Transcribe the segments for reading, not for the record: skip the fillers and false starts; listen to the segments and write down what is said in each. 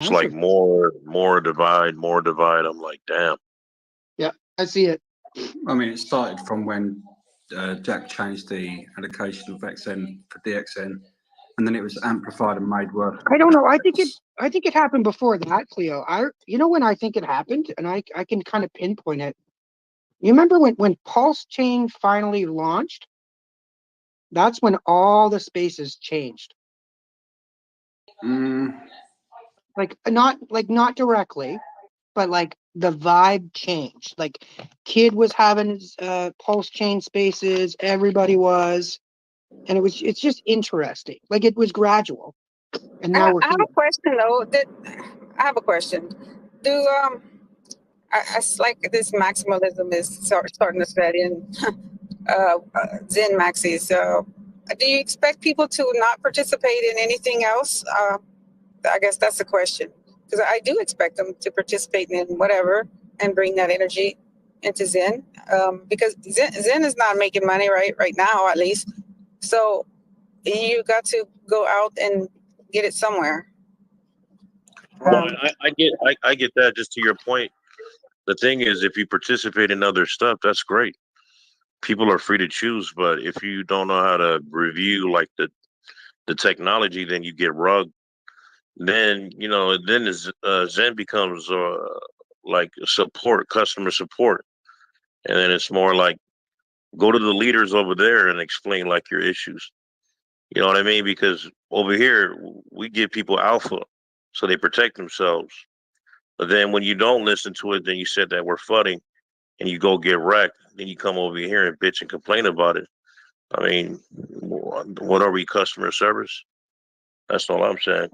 It's That's like a, more divide, more divide. I'm like, damn. yeah, I see it. I mean, it started from when Jack changed the allocation of XN for DXN, and then it was amplified and made worse. I don't know. I think it happened before that, Cleo. You know when I think it happened, and I can kind of pinpoint it. You remember when Pulse Chain finally launched? That's when all the spaces changed. Mm, Not directly, but like the vibe changed. Like Kid was having his Pulse Chain spaces, everybody was, and it's just interesting. Like it was gradual, and now we're I have here. a question though. I have a question. Do it's like this maximalism is starting to set in. Zen maxis. Do you expect people to not participate in anything else? I guess that's the question. Because I do expect them to participate in whatever and bring that energy into Zen. Because Zen is not making money right now, at least. So you got to go out and get it somewhere. No, I get that. Just to your point, the thing is, if you participate in other stuff, that's great. People are free to choose, but if you don't know how to review like the technology, then you get rugged. Then Zen becomes like support, customer support, and then it's more like go to the leaders over there and explain like your issues. You know what I mean? Because over here we give people alpha, so they protect themselves. But then when you don't listen to it, then you said that we're flooding, and you go get wrecked. Then you come over here and bitch and complain about it. I mean, what are we, customer service? That's all I'm saying.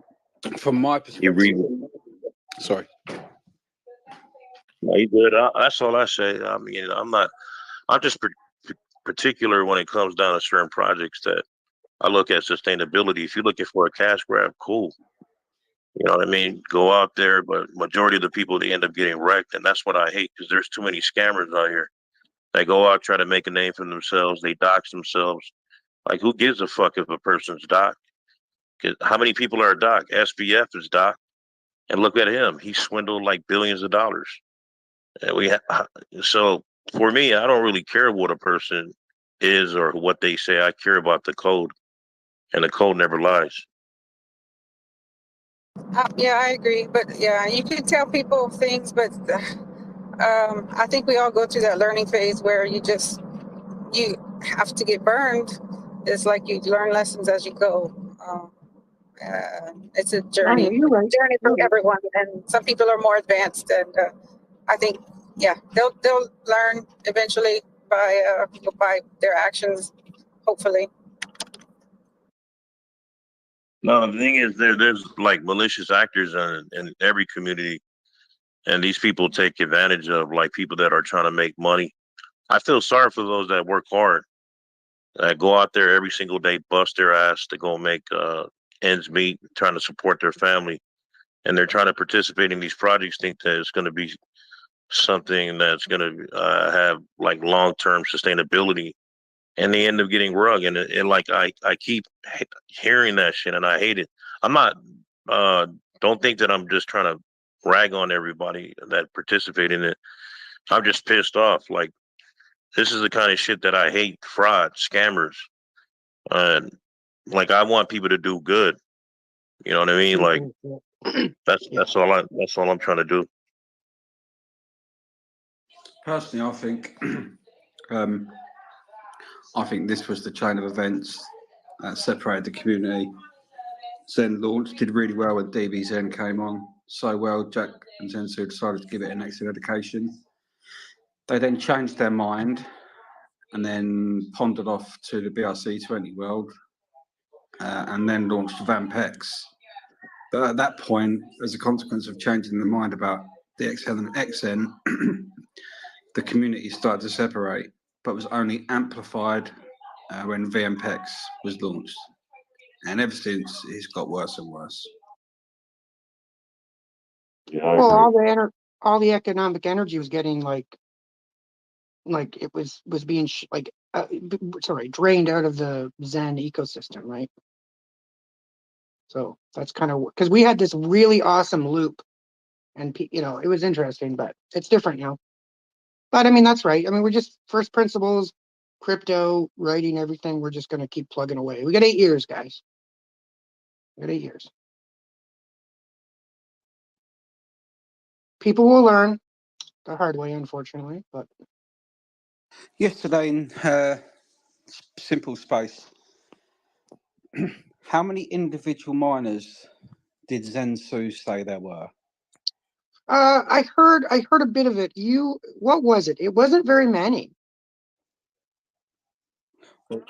from my You read. perspective, sorry. No, you good. That's all I say. I mean, I'm not. I'm just particular when it comes down to certain projects that I look at sustainability. If you're looking for a cash grab, cool. You know what I mean? Go out there, but majority of the people they end up getting wrecked, and that's what I hate because there's too many scammers out here. They go out try to make a name for themselves. They dox themselves. Like, who gives a fuck if a person's doc? 'Cause how many people are doc? SBF is doc, and look at him. He swindled like billions of dollars. And so for me, I don't really care what a person is or what they say. I care about the code, and the code never lies. Yeah, I agree. But yeah, you can tell people things, but I think we all go through that learning phase where you have to get burned. It's like you learn lessons as you go. It's a I know journey, you're right. journey for You're right. everyone, and some people are more advanced, and I think yeah, they'll learn eventually by their actions, hopefully. No, the thing is, there's like malicious actors in every community, and these people take advantage of like people that are trying to make money. I feel sorry for those that work hard, that go out there every single day, bust their ass to go make ends meet, trying to support their family, and they're trying to participate in these projects, think that it's going to be something that's going to have like long term sustainability, and they end up getting rug. And like I keep hearing that shit, and I hate it. I'm not. Uh, don't think that I'm just trying to rag on everybody that participate in it. I'm just pissed off. Like, this is the kind of shit that I hate: fraud, scammers, and like I want people to do good. You know what I mean? Like Yeah. that's all I'm trying to do. Personally, um, I think this was the chain of events that separated the community. Zen launched, did really well when DB Zen came on. So well, Jack and Zensu decided to give it an extra education. They then changed their mind and then pondered off to the BRC20 world and then launched Vampex. But at that point, as a consequence of changing their mind about the XL and XN, the community started to separate, but was only amplified when VMPEX was launched. And ever since, it's got worse and worse. Yeah, I Well, agree. all the economic energy was getting like it was being sorry, drained out of the Zen ecosystem, right? So that's kind of because we had this really awesome loop, and it was interesting, but it's different now. But I mean, that's right. I mean, we're just first principles, crypto, writing everything. We're just gonna keep plugging away. We got 8 years, guys. We got 8 years. People will learn the hard way, unfortunately, but Yesterday in Simple Space, how many individual miners did Zensu say there were? I heard a bit of it. What was it? It wasn't very many.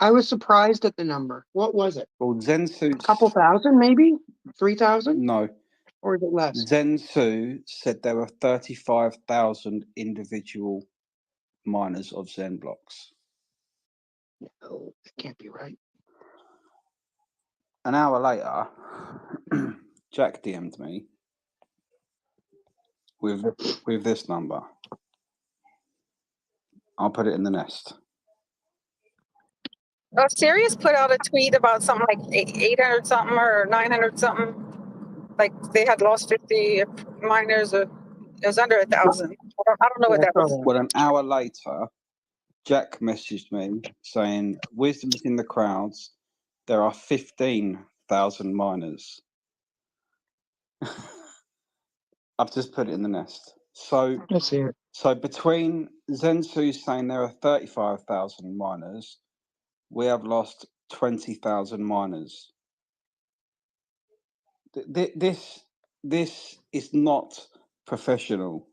I was surprised at the number. What was it? Well, Zensu. A couple thousand, maybe 3,000, No, or is it less? Zensu said there were 35,000 individual miners of Zen blocks. No, that can't be right. An hour later, Jack DM'd me with this number. I'll put it in the nest. Sirius put out a tweet about something like 800 something or 900 something. Like they had lost 50 miners, or it was under 1,000. I don't know what that was. Well, an hour later, Jack messaged me saying, "Wisdom's in the crowds. There are 15,000 miners." I've just put it in the nest. So Let's see it. So between Zensu saying there are 35,000 miners, we have lost 20,000 miners. This is not professional.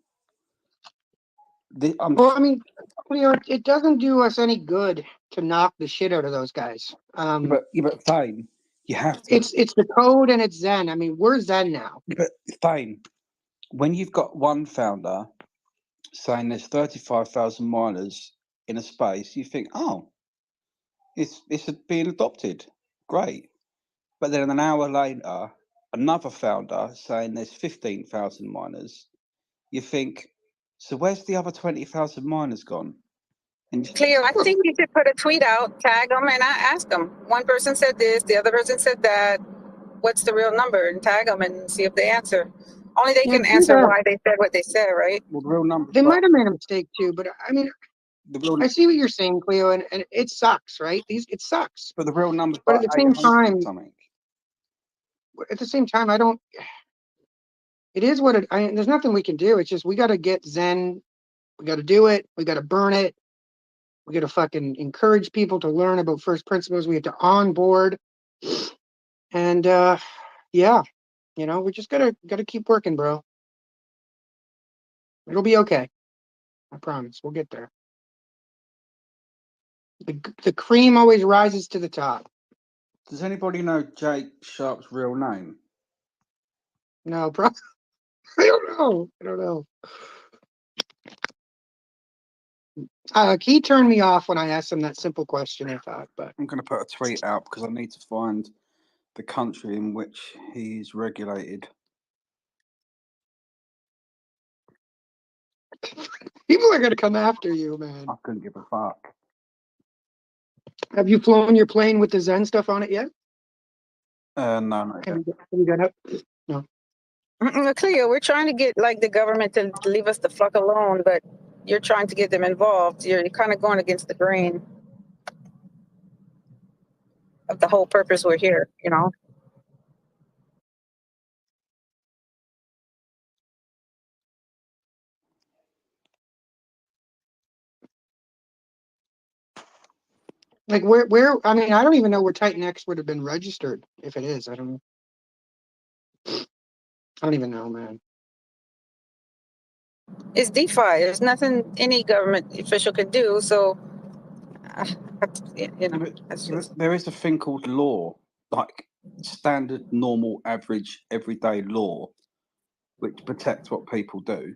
Well, I mean, it doesn't do us any good to knock the shit out of those guys. But Thane, you have to. It's the code and it's Zen. I mean, we're Zen now. But Thane, when you've got one founder saying there's 35,000 miners in a space, you think, oh, it's being adopted. Great. But then an hour later, another founder saying there's 15,000 miners. You think, so where's the other 20,000 miners gone? And Cleo, I think you should put a tweet out, tag them, and ask them. One person said this, the other person said that. What's the real number? And tag them and see if they answer. Only they can answer why they said what they said, right? Well, the real number. They might have made a mistake too, but I mean, I see what you're saying, Cleo, and it sucks, right? It sucks. But the real number. But at the same time, I don't. It is what there's nothing we can do. It's just we got to get Zen. We got to do it. We got to burn it. We got to fucking encourage people to learn about first principles. We have to onboard, and yeah, we just gotta keep working, bro. It'll be okay. I promise. We'll get there. The cream always rises to the top. Does anybody know Jake Sharp's real name? No, bro. I don't know. He turned me off when I asked him that simple question, I thought, but I'm going to put a tweet out because I need to find the country in which he's regulated. people are going to come after you, man. I couldn't give a fuck. Have you flown your plane with the Zen stuff on it yet? No, not yet. Have you got up? No. Cleo, we're trying to get like the government to leave us the fuck alone, but you're trying to get them involved. You're kind of going against the grain of the whole purpose we're here, Like where? I mean, I don't even know where Titan X would have been registered if it is. I don't even know, man. It's DeFi. There's nothing any government official can do. So, that's just... There is a thing called law, like standard, normal, average, everyday law, which protects what people do.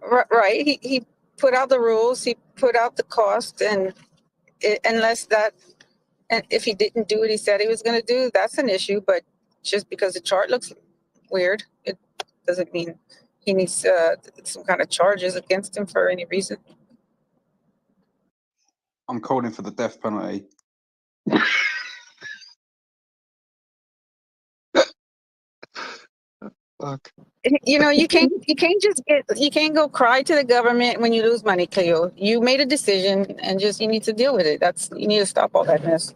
Right. He put out the rules. He put out the cost, and if he didn't do what he said he was going to do, that's an issue. But just because the chart looks weird, it doesn't mean he needs some kind of charges against him for any reason. I'm calling for the death penalty. Fuck. You know, you can't you can't go cry to the government when you lose money, Cleo. You made a decision and just you need to deal with it. You need to stop all that mess.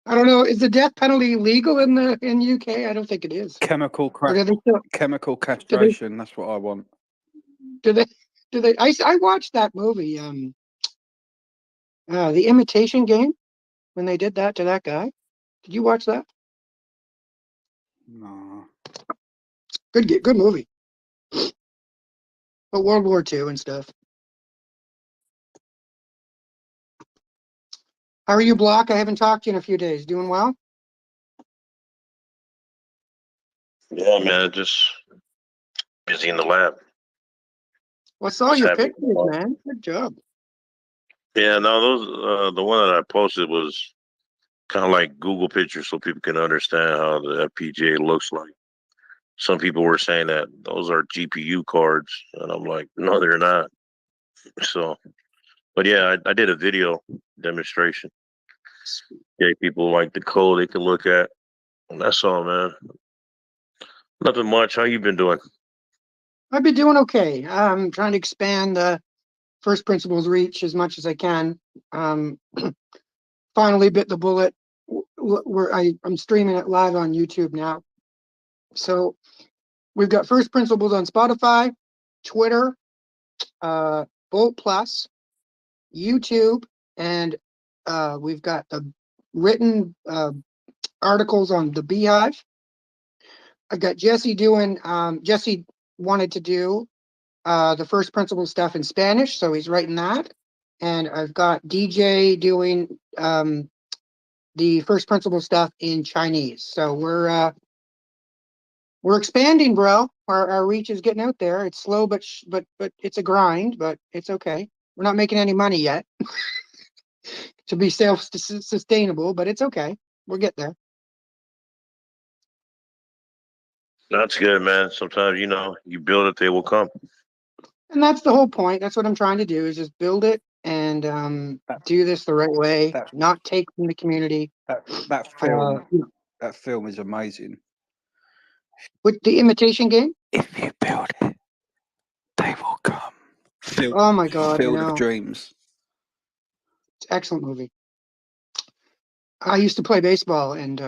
I don't know. Is the death penalty legal in UK? I don't think it is. Chemical Or do they still, chemical castration. That's what I want. do they? I watched that movie, The Imitation Game, when they did that to that guy. Did you watch that? No. Good movie. But World War II and stuff. How are you, Block? I haven't talked to you in a few days. Doing well? Yeah, man, just busy in the lab. Well, I saw Just your having pictures, fun. man. Good job. Yeah, no, those the one that I posted was kind of like Google pictures so people can understand how the FPGA looks like. Some people were saying that those are GPU cards, and I'm like, no, they're not. So, but yeah, I did a video demonstration. Gave people like the code they can look at, and that's all, man. Nothing much. How you been doing? I've been doing okay. I'm trying to expand the first principles reach as much as I can. Finally bit the bullet. I'm streaming it live on YouTube now. So we've got first principles on Spotify, Twitter, Bolt Plus, YouTube, and we've got the written articles on the Beehive. I've got Jesse doing. Jesse wanted to do the first principle stuff in Spanish, so he's writing that. And I've got DJ doing the first principle stuff in Chinese. So we're expanding, bro. Our reach is getting out there. It's slow, but it's a grind. But it's okay. We're not making any money yet to be self-sustainable, but it's okay. We'll get there. That's good, man. Sometimes you build it, they will come. And that's the whole point. That's what I'm trying to do is just build it and do this the right way, not take from the community. That film is amazing. With the Imitation Game? If you build it, they will come. Oh my God, Field of Dreams. It's an excellent movie. I used to play baseball, and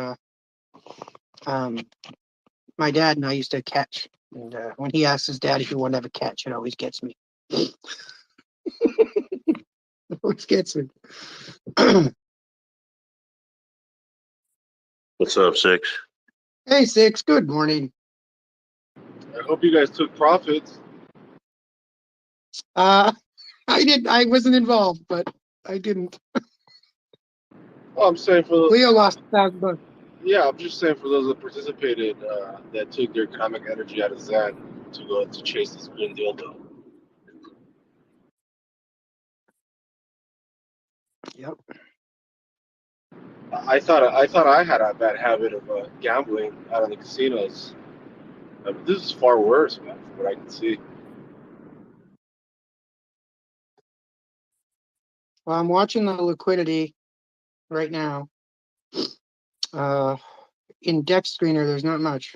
my dad and I used to catch. And when he asks his dad if he won't have a catch, it always gets me. It always gets me. What's up, Six? Hey, Six. Good morning. I hope you guys took profits. I wasn't involved, but I didn't. Well, I'm saying for those. Leo lost $1,000. Yeah, I'm just saying for those that participated, that took their economic energy out of Zen to go to chase this green dildo. Yep. I thought I had a bad habit of gambling out of the casinos. This is far worse, man, from what I can see. Well, I'm watching the liquidity right now. In Dex Screener, there's not much.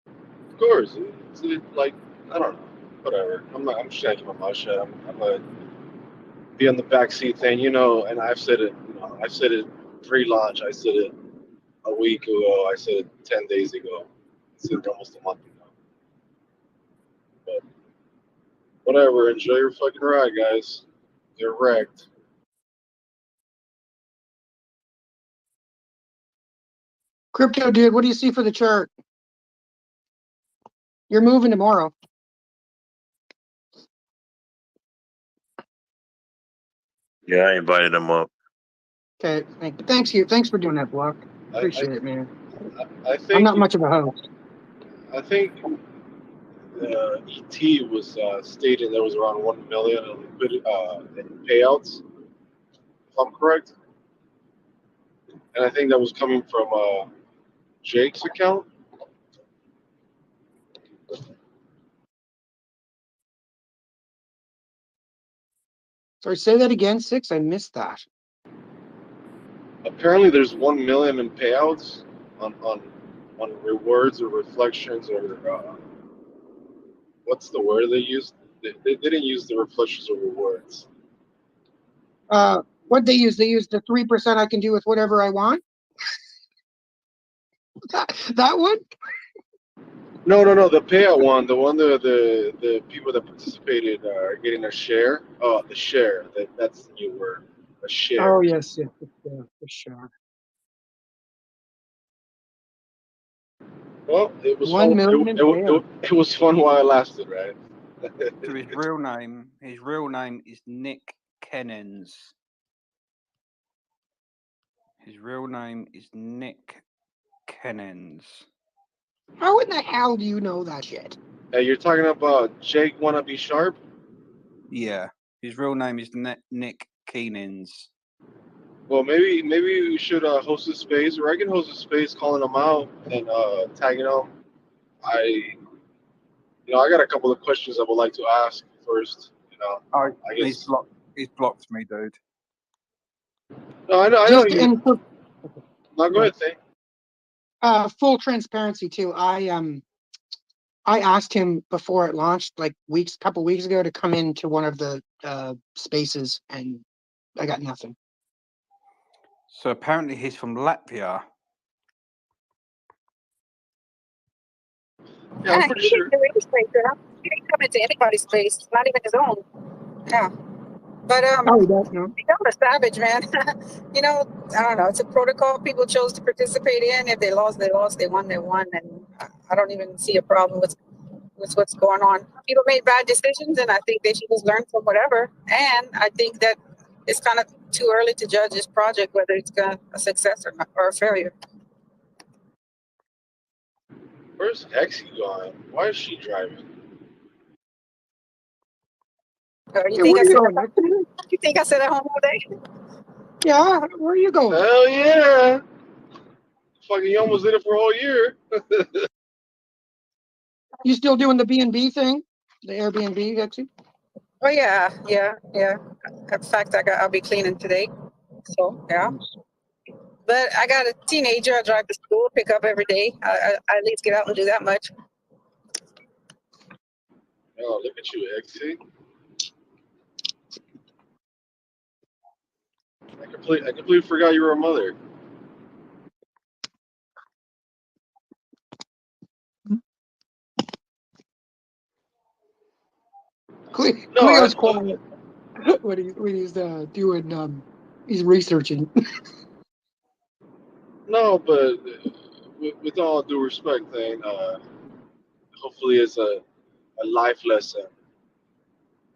Of course, it's like I don't know, whatever. I'm just gonna keep my mouth shut. I'm gonna be on the back seat saying, and I've said it. I've said it pre-launch. I said it a week ago. I said it 10 days ago. I said it almost a month ago. But whatever. Enjoy your fucking ride, guys. You're wrecked. Crypto dude, what do you see for the chart? You're moving tomorrow. Yeah, I invited them up. Okay, thanks for doing that, Block. Appreciate it, man. I think I'm not much of a host. I think ET was stating there was around 1 million in payouts, if I'm correct. And I think that was coming from Jake's account. Sorry, say that again, Six. I missed that. Apparently, there's 1 million in payouts on rewards or reflections or what's the word they used? They didn't use the reflections or rewards. What they use? They use the 3% I can do with whatever I want. That one? No. The payout one, the one the people that participated are getting a share. Oh, the share. That's the new word. A share. Oh yes, for sure. Well, it was 1 fun. million in payout. It was fun while it lasted, right? So his real name is Nick Kennens. His real name is Nick Kennens. How in the hell do you know that shit? You're talking about Jake wanna be sharp? Yeah, his real name is Nick Keenans. Well, maybe we should host a space, or I can host a space calling them out and tagging them. I got a couple of questions I would like to ask first. I He's guess. blocked me, dude. No, I know Just you. in No, go ahead, Thane. full transparency too. I asked him before it launched, like couple weeks ago, to come into one of the spaces, and I got nothing. So apparently he's from Latvia. Yeah, I'm pretty sure. He didn't come into anybody's place, not even his own. Yeah. But Oh, that's no. he's not a savage, man. I don't know. It's a protocol people chose to participate in. If they lost, they lost. They won, they won. And I don't even see a problem with what's going on. People made bad decisions, and I think they should just learn from whatever. And I think that it's kind of too early to judge this project, whether it's a success or not, or a failure. Where's Exie going? Why is she driving? Yeah, where are you going? You think I sit at home all day? Yeah, where are you going? Hell yeah! Fucking, you almost did it for a whole year. You still doing the B&B thing? The Airbnb, actually? Oh yeah. In fact, I'll be cleaning today. So yeah. But I got a teenager. I drive to school, pick up every day. I at least get out and do that much. Oh, look at you, Exie. I completely forgot you were a mother. Cleo's quiet when he's doing he's researching. No, but with all due respect, thing, hopefully it's a life lesson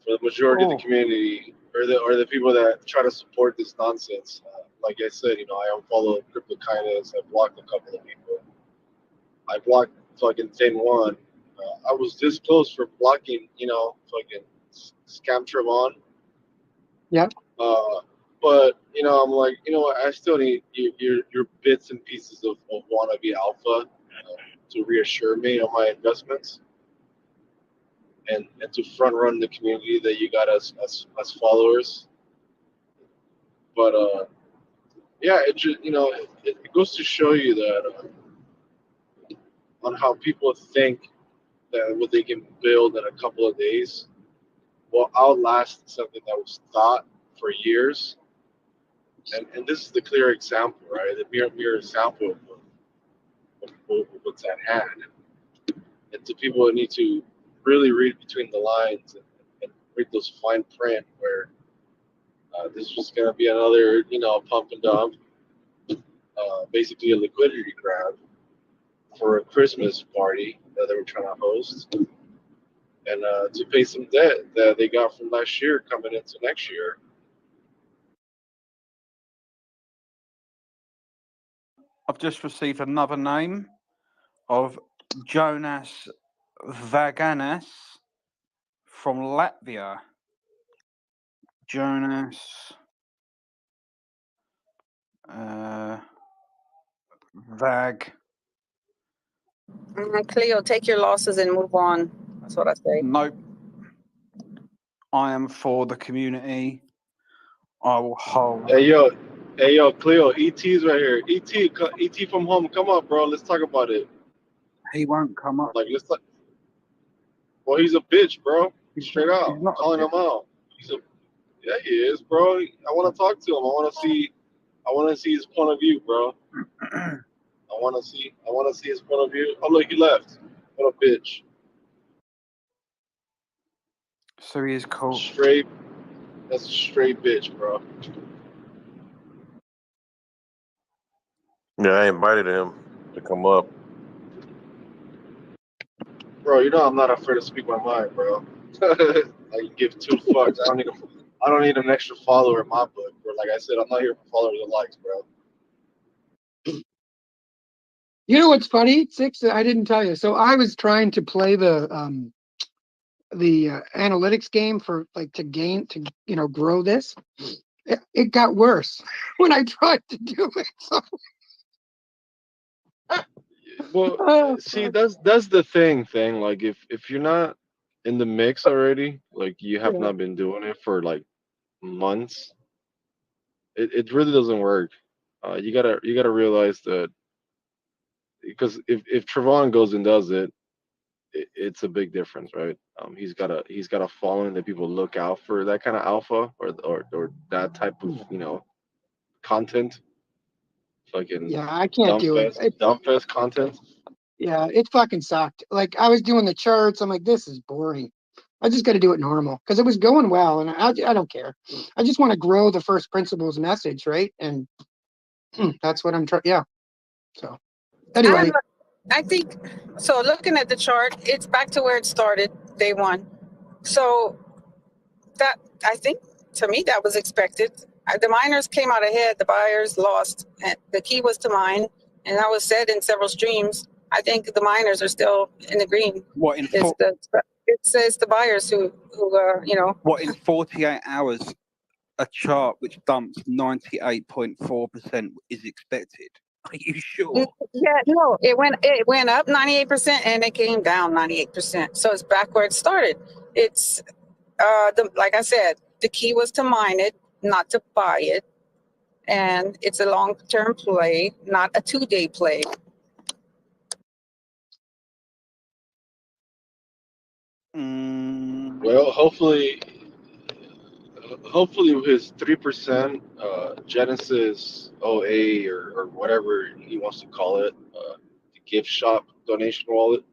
for the majority of the community or the people that try to support this nonsense. Like I said, I unfollowed Crypto Kindness. I blocked a couple of people. I blocked fucking Thing One. I was this close for blocking, fucking Scam Trevon. Yeah. But I'm like, what? I still need your bits and pieces of wannabe alpha to reassure me on my investments and to front run the community that you got as followers. But yeah, it just it goes to show you that on how people think that what they can build in a couple of days will outlast something that was thought for years. And this is the clear example, right? The mirror example of what's at hand. And to people who need to really read between the lines and read those fine print where this is just going to be another, pump and dump, basically a liquidity grab for a Christmas party that they were trying to host and to pay some debt that they got from last year coming into next year. I've just received another name of Jonas Vaganas from Latvia. Jonas Vag. Cleo, take your losses and move on. That's what I say. Nope. I am for the community. I will hold. Hey, yo, Hey, yo, Cleo, ET's right here. ET from home. Come up, bro. Let's talk about it. He won't come up. Like, let's. Well, he's a bitch, bro. He's Straight not, out. he's not a Calling bit. him out. Yeah, he is, bro. I want to talk to him. I want to see. I want to see his point of view, bro. I want to see. I want to see his point of view. Oh, look, he left. What a bitch. So he is cool. Straight. That's a straight bitch, bro. Yeah, I invited him to come up. Bro, you know I'm not afraid to speak my mind, bro. I give two fucks. I don't need an extra follower in my book, bro. Like I said, I'm not here for followers and likes, bro. You know what's funny, Six? I didn't tell you. So I was trying to play the analytics game for like to grow this. It got worse when I tried to do it. So, Well, see, that's the thing. Like, if you're not in the mix already, like you have yeah. not been doing it for like months, it really doesn't work. You gotta realize that because if Trevon goes and does it's a big difference, right? He's got a following that people look out for that kind of alpha or that type of content, fucking Yeah, I can't do it. dump fest content. Yeah, it fucking sucked. Like I was doing the charts. I'm like, this is boring. I just got to do it normal because it was going well, and I don't care. I just want to grow the first principles message, right? And that's what I'm trying. Yeah. So anyway, I think so. Looking at the chart, it's back to where it started day one. So that I think to me that was expected. The miners came out ahead. The buyers lost. And the key was to mine, and that was said in several streams. I think the miners are still in the green. What in It says the buyers who What in 48 hours? A chart which dumps 98.4% is expected. Are you sure? Yeah, no, it went up 98% and it came down 98%. So it's back where it started. It's like I said, the key was to mine it, not to buy it, and it's a long-term play, not a 2-day play. Well, hopefully with his 3% Genesis OA or whatever he wants to call it, the gift shop donation wallet,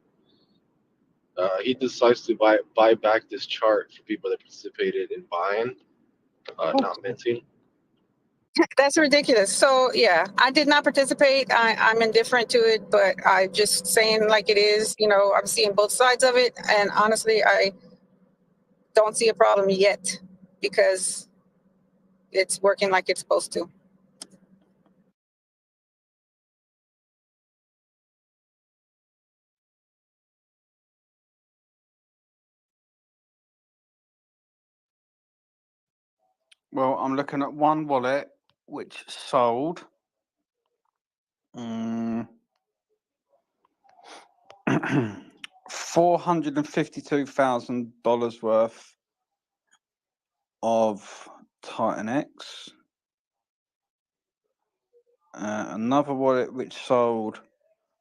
he decides to buy back this chart for people that participated in buying, not minting. That's ridiculous. So yeah, I did not participate. I'm indifferent to it, but I'm just saying like it is. I'm seeing both sides of it, and honestly, I don't see a problem yet because it's working like it's supposed to. Well, I'm looking at one wallet which sold $452,000 worth of Titan X. Another wallet which sold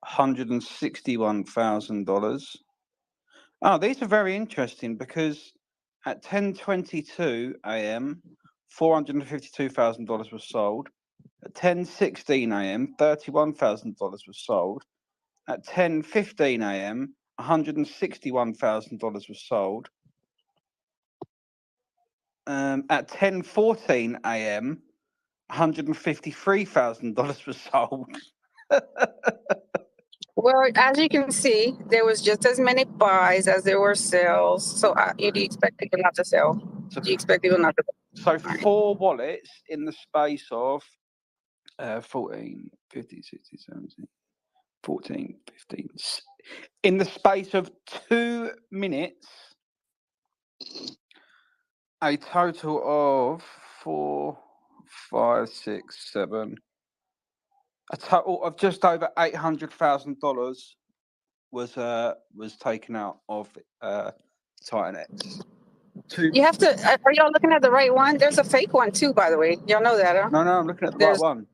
$161,000. Oh, these are very interesting because at 10:22 a.m., $452,000 was sold. At 10:16 a.m., $31,000 was sold. At 10:15 a.m., $161,000 was sold. At 10:14 a.m., $153,000 was sold. Well, as you can see, there was just as many buys as there were sales. So do you expect people not to sell? Do you expect people not to? So 4 wallets in the space of 14, 15, 16, 17, 14, 15. In the space of 2 minutes, a total of 4, 5, 6, 7. A total of just over $800,000 was taken out of Titan X. Two. You have to. Are y'all looking at the right one? There's a fake one too, by the way. Y'all know that, huh? No, I'm looking at the There's right one.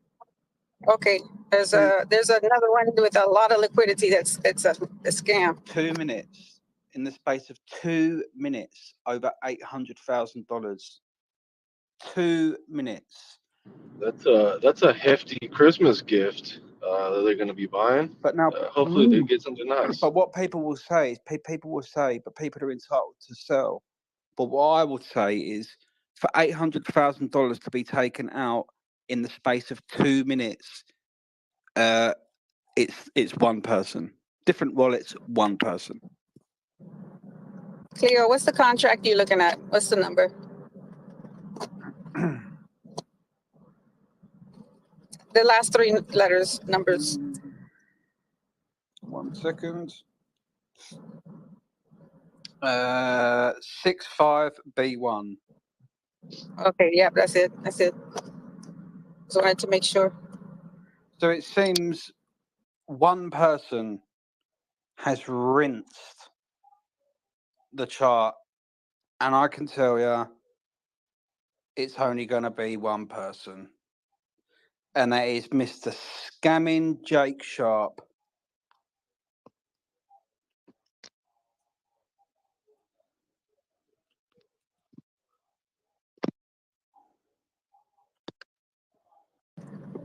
okay. There's another one with a lot of liquidity. It's a scam. 2 minutes. In the space of 2 minutes, over $800,000. 2 minutes. That's a hefty Christmas gift that they're going to be buying. But now, Hopefully they get something nice. but what people will say is, people will say, but people are entitled to sell. But what I would say is, for $800,000 to be taken out in the space of 2 minutes, it's one person. Different wallets, one person. Cleo, what's the contract you're looking at? What's the number? The last three numbers. 1 second. 65B1. Okay, yeah, that's it. Just wanted to make sure. So it seems one person has rinsed the chart, and I can tell you it's only going to be one person, and that is Mr. Scamming Jake Sharp.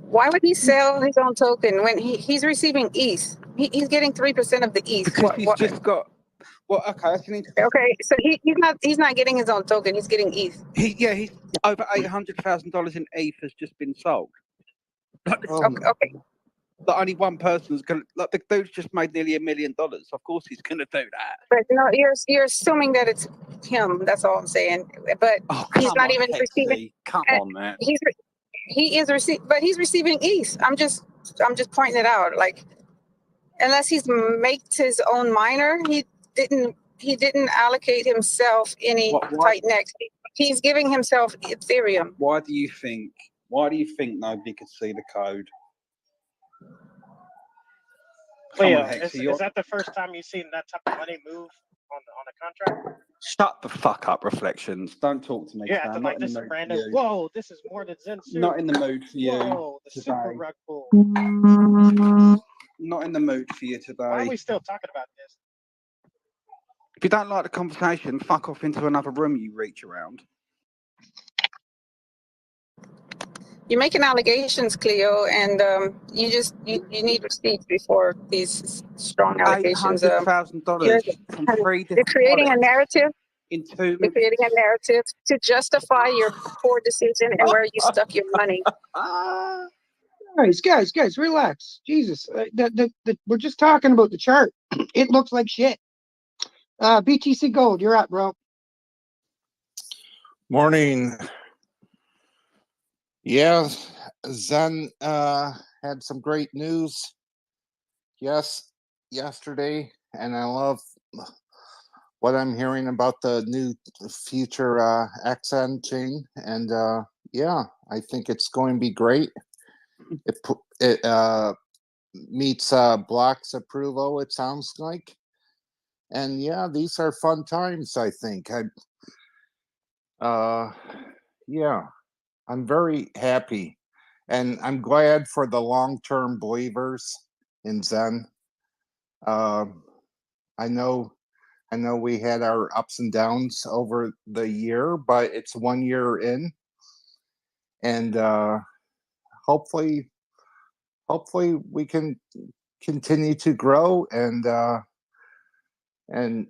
Why would he sell his own token when he's receiving ETH? He's getting 3% of the ETH. Because he's just got. Well, okay, that's an interesting. Okay, so he's not getting his own token. He's getting ETH. He's over $800,000 in ETH has just been sold. Okay. But only one person's gonna. Like, the dude's just made nearly $1 million. Of course, he's gonna do that. But no, you're assuming that it's him. That's all I'm saying. But he's not even receiving. Come on, man. He is receiving, but he's receiving ETH. I'm just pointing it out. Like, unless he's makes his own miner, he didn't allocate himself any tight necks. He's giving himself Ethereum. Why do you think nobody could see the code? Leo, is that the first time you've seen that type of money move on a contract? Shut the fuck up, Reflections. Don't talk to me. Yeah, acting like this is random. Whoa, this is more than Zen. Not in the mood for you. Whoa, the today. super rug pull. Not in the mood for you today. Why are we still talking about this? If you don't like the conversation, fuck off into another room, you reach around. You're making allegations, Cleo, and you need receipts before these strong allegations. $800,000 from 3 different. You're creating a narrative. In 2 minutes. You're creating a narrative to justify your poor decision and where you stuck your money. Guys, relax. Jesus, we're just talking about the chart. It looks like shit. BTC Gold, you're up, bro. Morning. Yeah, Zen had some great news yesterday, and I love what I'm hearing about the new future XN chain, and yeah, I think it's going to be great. It meets Block's approval, it sounds like, and yeah, these are fun times. I think yeah, I'm very happy, and I'm glad for the long-term believers in Zen. I know we had our ups and downs over the year, but it's 1 year in, and hopefully we can continue to grow and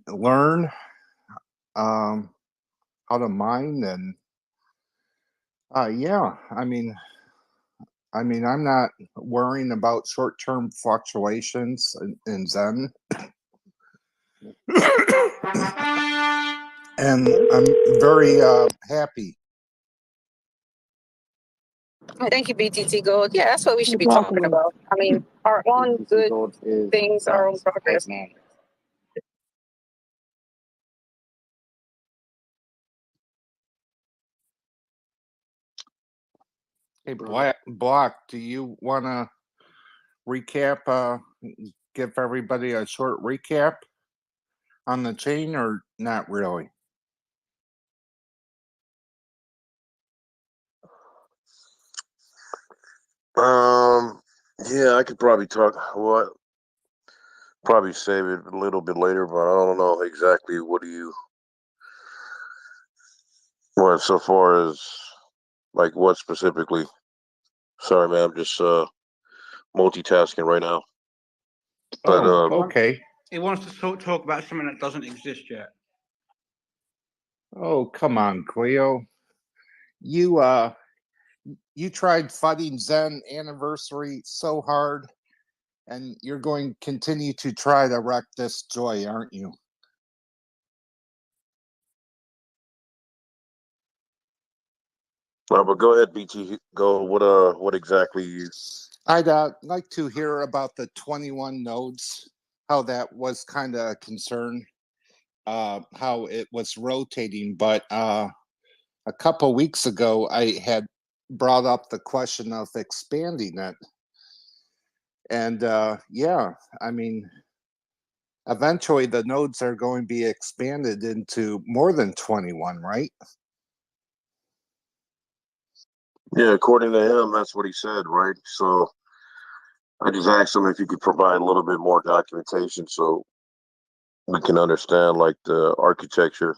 learn how to mine, and yeah, I mean I'm not worrying about short-term fluctuations in Zen. And I'm very happy. Thank you, BTC Gold. Yeah, that's what we should be talking about. I mean, our own good things, our own progress. Hey, Block, do you want to recap, give everybody a short recap on the chain, or not really? Um, yeah, I could probably talk. What? Probably save it a little bit later, but I don't know exactly what do you. What so far as like what specifically? Sorry, man. I'm just multitasking right now. But Oh, okay. He wants to talk about something that doesn't exist yet. Oh, come on, Cleo. You you tried fighting Zen anniversary so hard, and you're going to continue to try to wreck this joy, aren't you? but go ahead, BT. Go. What exactly you? I'd like to hear about the 21 nodes, how that was kind of a concern, how it was rotating. But a couple weeks ago, I had brought up the question of expanding it. And yeah, I mean, eventually the nodes are going to be expanded into more than 21, right? Yeah, according to him, that's what he said, right? So I just asked him if he could provide a little bit more documentation so we can understand like the architecture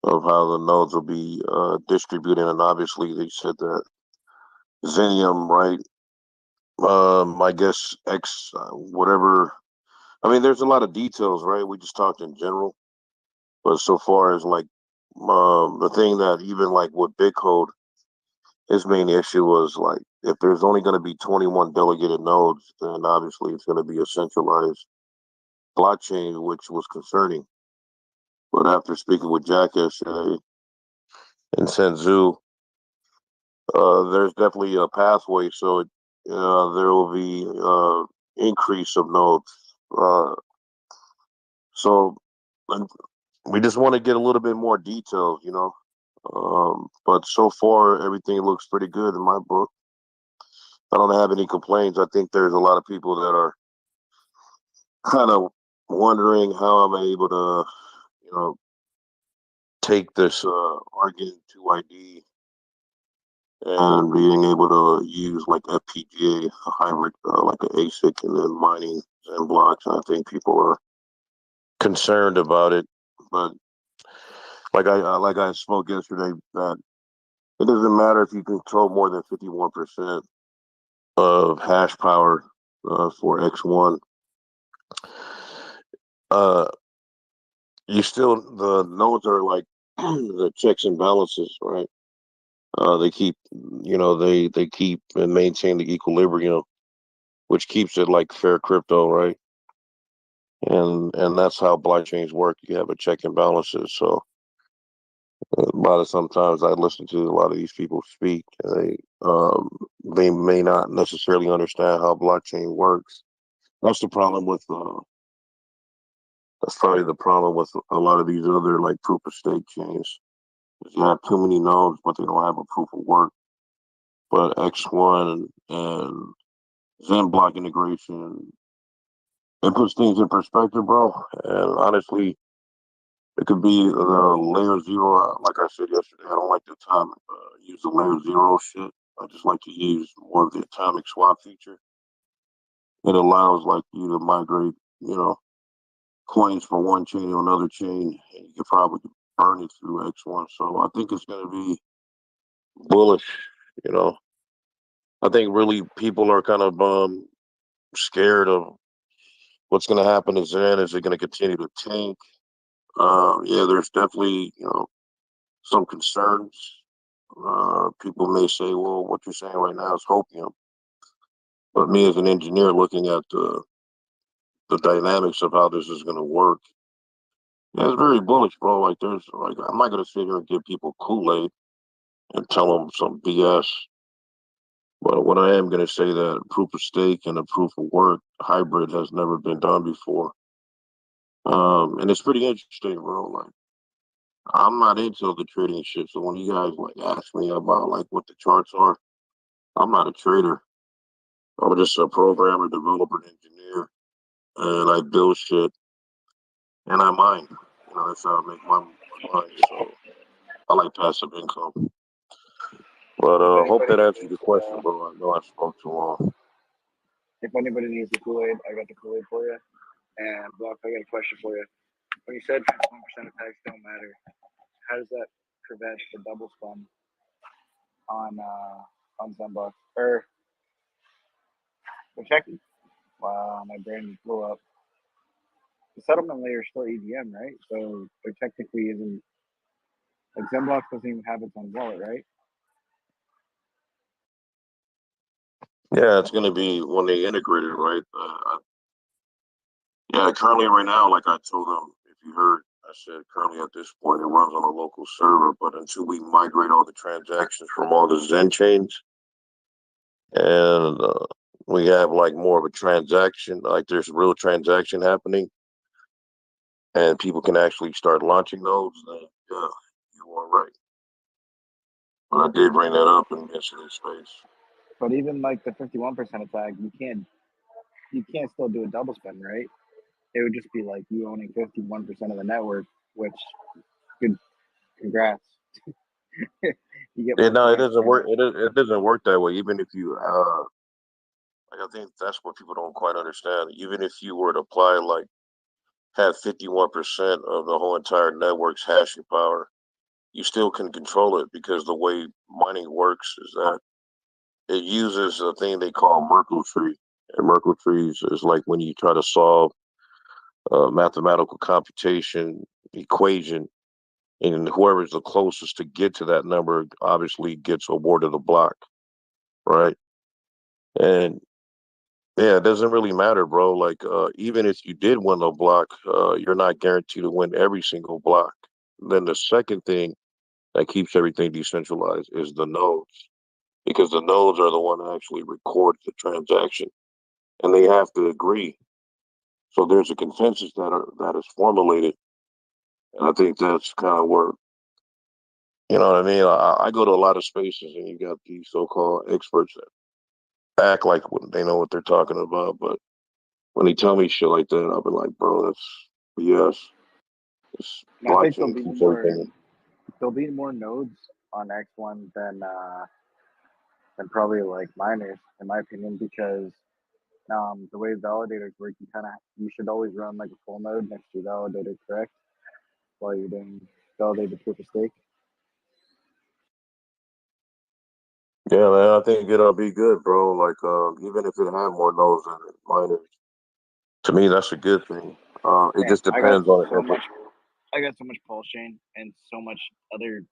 of how the nodes will be distributed. And obviously, they said that Xenium, right? I guess X, whatever. I mean, there's a lot of details, right? We just talked in general, but so far as like the thing that even like with Big Code, his main issue was like if there's only going to be 21 delegated nodes, then obviously it's going to be a centralized blockchain, which was concerning. But after speaking with Jack yesterday and Senzu, there's definitely a pathway. So there will be increase of nodes. So and we just want to get a little bit more details, you know. But so far, everything looks pretty good in my book. I don't have any complaints. I think there's a lot of people that are kind of wondering how I'm able to, you know, take this Argent 2ID and being able to use like FPGA, a hybrid, like an ASIC, and then mining and blocks. I think people are concerned about it, but like I spoke yesterday, that it doesn't matter if you control more than 51% of hash power for X1. Uh, you still the nodes are like the checks and balances, right? They keep, they keep and maintain the equilibrium, which keeps it like fair crypto, right? And that's how blockchains work. You have a check and balances. So a lot of sometimes I listen to a lot of these people speak. They may not necessarily understand how blockchain works. That's the problem with. That's probably the problem with a lot of these other like proof of stake chains. Is you have too many nodes, but they don't have a proof of work. But X1 and Zen block integration, it puts things in perspective, bro. And honestly, it could be the layer zero. Like I said yesterday, I don't like the atomic use the layer zero shit. I just like to use more of the atomic swap feature. It allows like you to migrate, you know, coins from one chain to another chain, and you can probably burn it through X1. So I think it's going to be bullish. You know, I think really people are kind of scared of what's going to happen to Zen. Is it going to continue to tank? Yeah, there's definitely some concerns. People may say, "Well, what you're saying right now is hopium," but me as an engineer looking at the dynamics of how this is going to work, yeah, it's very bullish, bro. Like there's like I'm not going to sit here and give people Kool-Aid and tell them some BS. But what I am going to say that proof of stake and a proof of work hybrid has never been done before. And it's pretty interesting, bro. Like I'm not into the trading shit. So when you guys like ask me about like what the charts are, I'm not a trader. I'm just a programmer, developer, and engineer, and I build shit and I mine. You know, that's how I make my money. So I like passive income. But hope that answers your question, bro. I know I spoke too long. If anybody needs the Kool-Aid, I got the Kool-Aid for you. And Block, I got a question for you. When you said 51% attacks don't matter, how does that prevent the double spun on Zenbox? Or checking? Wow, my brain just blew up. The settlement layer is still EVM, right? So there technically isn't, like, Zenbox doesn't even have its own wallet, right? Yeah, it's going to be when they integrate it, right? Yeah, currently right now, like I told them, if you heard, I said currently at this point it runs on a local server, but until we migrate all the transactions from all the Zen chains and we have like more of a transaction, like there's real transaction happening and people can actually start launching those, then yeah, you are right. But I did bring that up in incident space. But even like the 51% attack, you can't still do a double spin, right? It would just be like you owning 51% of the network, which good congrats. You get Yeah, more no, it points doesn't for work. that. It doesn't work that way. Even if you, like, I think that's what people don't quite understand. Even if you were to apply, like, have 51% of the whole entire network's hashing power, you still can control it because the way mining works is that it uses a thing they call Merkle tree. And Merkle trees is like when you try to solve a mathematical computation equation, and whoever's the closest to get to that number obviously gets awarded a block, right? And yeah, it doesn't really matter, bro. Like, even if you did win a block, you're not guaranteed to win every single block. Then the second thing that keeps everything decentralized is the nodes, because the nodes are the one that actually records the transaction, and they have to agree. So there's a consensus that is formulated, and I think that's kind of where, you know what I mean. I go to a lot of spaces, and you got these so-called experts that act like they know what they're talking about, but when they tell me shit like that, I'll be like, bro, that's BS. It's I think blockchain keeps everything. there'll be more nodes on X1 than probably like miners, in my opinion, because the way validators work, you should always run like a full node next to your validator, correct? While you're doing validated proof of stake. Yeah, man, I think it'll be good, bro. Like, even if it had more nodes than miners, to me, that's a good thing. It Man, just depends on I got so much pulse chain and so much other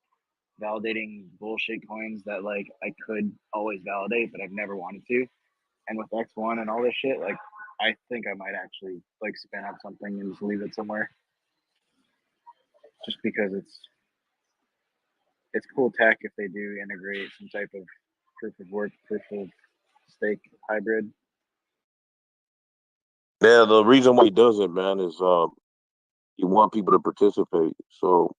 validating bullshit coins that like I could always validate, but I've never wanted to. And with X1 and all this shit, like I think I might actually like spin up something and just leave it somewhere. Just because it's cool tech if they do integrate some type of proof of work, proof of stake hybrid. Yeah, the reason why he does it, man, is you want people to participate. So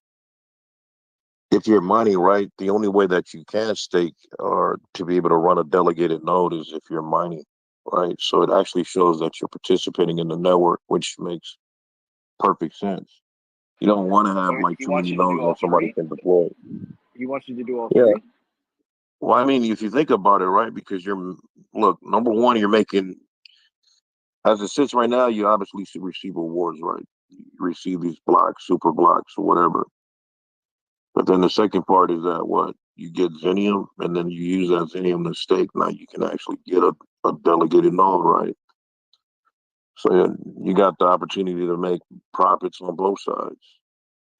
if you're mining, right, the only way that you can stake or to be able to run a delegated node is if you're mining, right? So it actually shows that you're participating in the network, which makes perfect sense. You don't want to have So like he too wants many you to do nodes all that somebody three? can deploy. He wants you to do all Yeah. three? Well, I mean, if you think about it, right, because look, number one, you're making, as it sits right now, you obviously should receive awards, right? You receive these blocks, super blocks, or whatever. But then the second part is that what? You get Xenium, and then you use that Xenium to stake. Now you can actually get a delegated node, right? So yeah, you got the opportunity to make profits on both sides.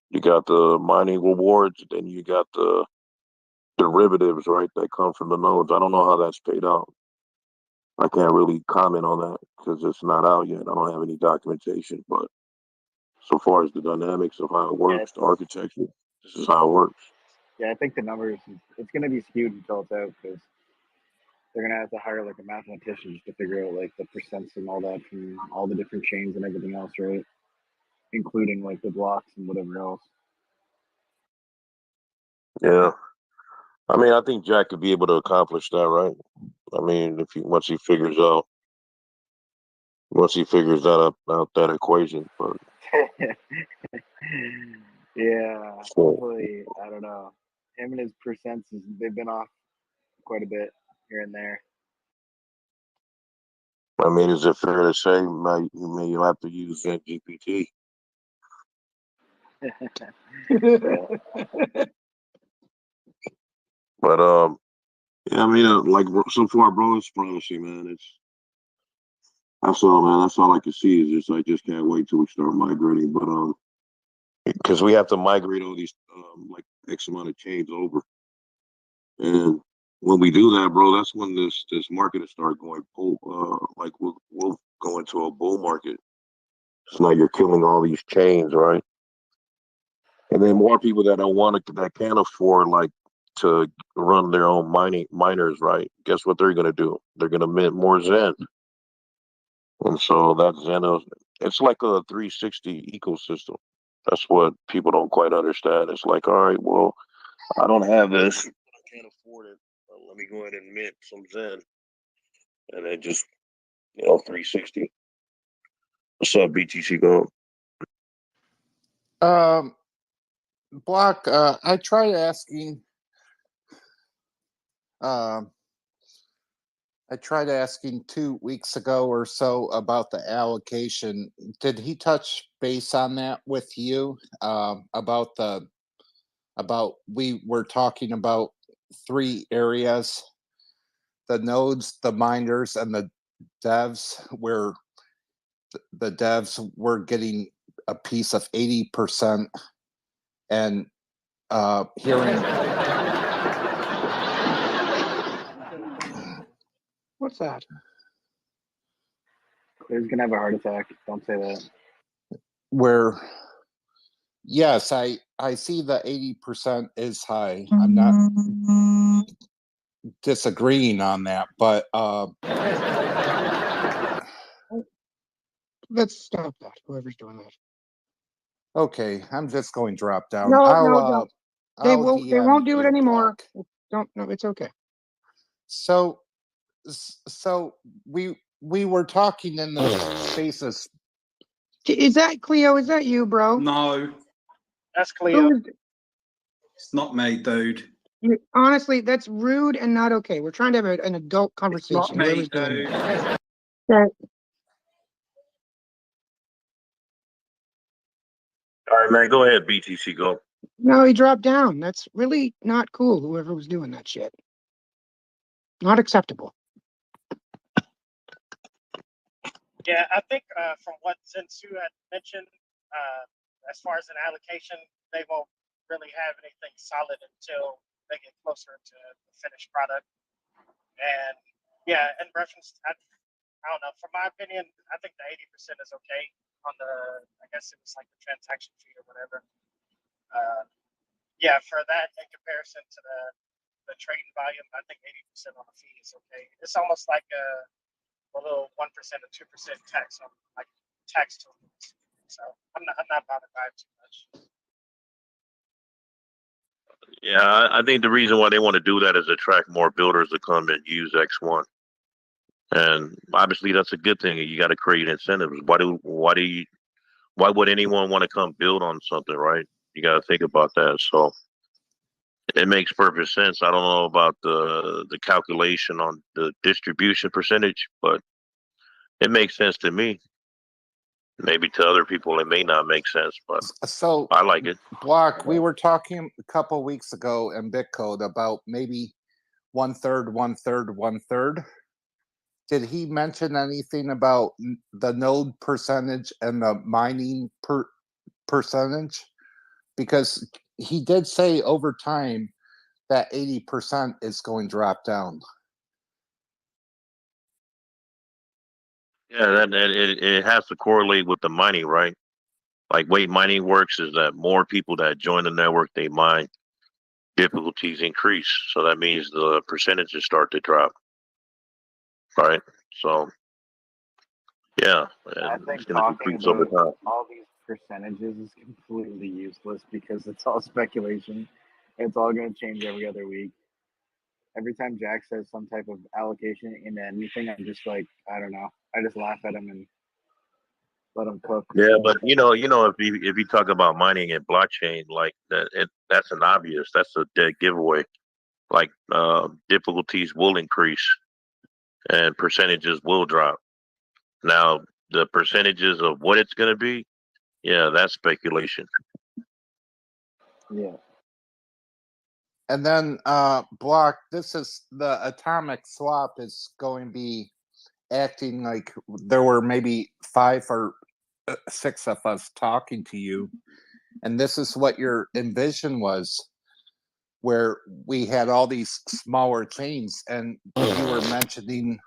You got the mining rewards, then you got the derivatives, right, that come from the nodes. I don't know how that's paid out. I can't really comment on that because it's not out yet. I don't have any documentation, but so far as the dynamics of how it works, the architecture, this is how it works. Yeah, I think the numbers, it's going to be skewed until it's out because they're going to have to hire like a mathematician just to figure out like the percents and all that from all the different chains and everything else, right? Including like the blocks and whatever else. Yeah. I mean, I think Jack could be able to accomplish that, right? I mean, once he figures out that equation, but Yeah, so, hopefully, I don't know. Him and his percents, they've been off quite a bit here and there. I mean, is it fair to say you'll have to use that GPT? Yeah. But yeah, I mean, like so far, bro, it's promising, man. That's all, man. That's all I can see is just I just can't wait till we start migrating. But because we have to migrate all these like X amount of chains over, and when we do that, bro, that's when this market will start going bull. Like we'll go into a bull market. It's like you're killing all these chains, right? And then more people that don't want to, that can't afford like to run their own miners, right? Guess what they're gonna do? They're gonna mint more Zen, and so that Zen it's like a 360 ecosystem. That's what people don't quite understand. It's like, all right, well, I don't have this, I can't afford it. Well, let me go ahead and mint some Zen, and then just 360. What's up, BTC Gold? Block, I tried asking, I tried asking 2 weeks ago or so about the allocation. Did he touch base on that with you? About we were talking about 3 areas, the nodes, the miners, and the devs, where the devs were getting a piece of 80%, and hearing What's that? Clear's gonna have a heart attack. Don't say that. where, yes, I see the 80% is high. I'm not disagreeing on that, but Let's stop that. Whoever's doing that. okay, I'm just going drop down. No, I'll they I'll won't. They DM won't do it you, anymore. Block. Don't. No, it's okay. So we were talking in the spaces. Is that Cleo? Is that you, bro? No, That's Cleo. it's not me, dude. Honestly, that's rude and not okay. We're trying to have an adult conversation. It's not me, Whoever's doing dude. that. Okay. All right, man, go ahead, BTC Gold. No, he dropped down. That's really not cool. Whoever was doing that shit. Not acceptable. Yeah, I think from what Zensu had mentioned, as far as an allocation, they won't really have anything solid until they get closer to the finished product. And yeah, in reference, I don't know. From my opinion, I think the 80% is okay on the. I guess it was like the transaction fee or whatever. Yeah, for that in comparison to the trading volume, I think 80% on the fee is okay. It's almost like a little 1% or 2% tax on like tax tokens. So I'm not bothered by it too much. Yeah, I think the reason why they want to do that is attract more builders to come and use X1. And obviously that's a good thing. You got to create incentives. Why would anyone want to come build on something, right? You got to think about that. So it makes perfect sense. I don't know about the calculation on the distribution percentage, but it makes sense to me. Maybe to other people it may not make sense, but So I like it. Block, we were talking a couple weeks ago in Bitcode about maybe 1/3, 1/3, 1/3. Did he mention anything about the node percentage and the mining percentage? Because he did say over time that 80% is going to drop down. Yeah, that it has to correlate with the mining, right? Like way mining works is that more people that join the network, they mine, difficulties increase. So that means the percentages start to drop, right? So yeah, I and it's think going to talking decrease over about time. all these percentages is completely useless because it's all speculation. It's all going to change every other week. Every time Jack says some type of allocation into anything, I'm just like, I don't know. I just laugh at him and let him cook. Yeah, but if you talk about mining and blockchain like that, that's an obvious. That's a dead giveaway. like difficulties will increase and percentages will drop. Now, the percentages of what it's going to be, yeah, that's speculation. Yeah. And then Block, this is the atomic swap is going to be acting like there were maybe 5 or 6 of us talking to you. And this is what your envision was, where we had all these smaller chains, and you were mentioning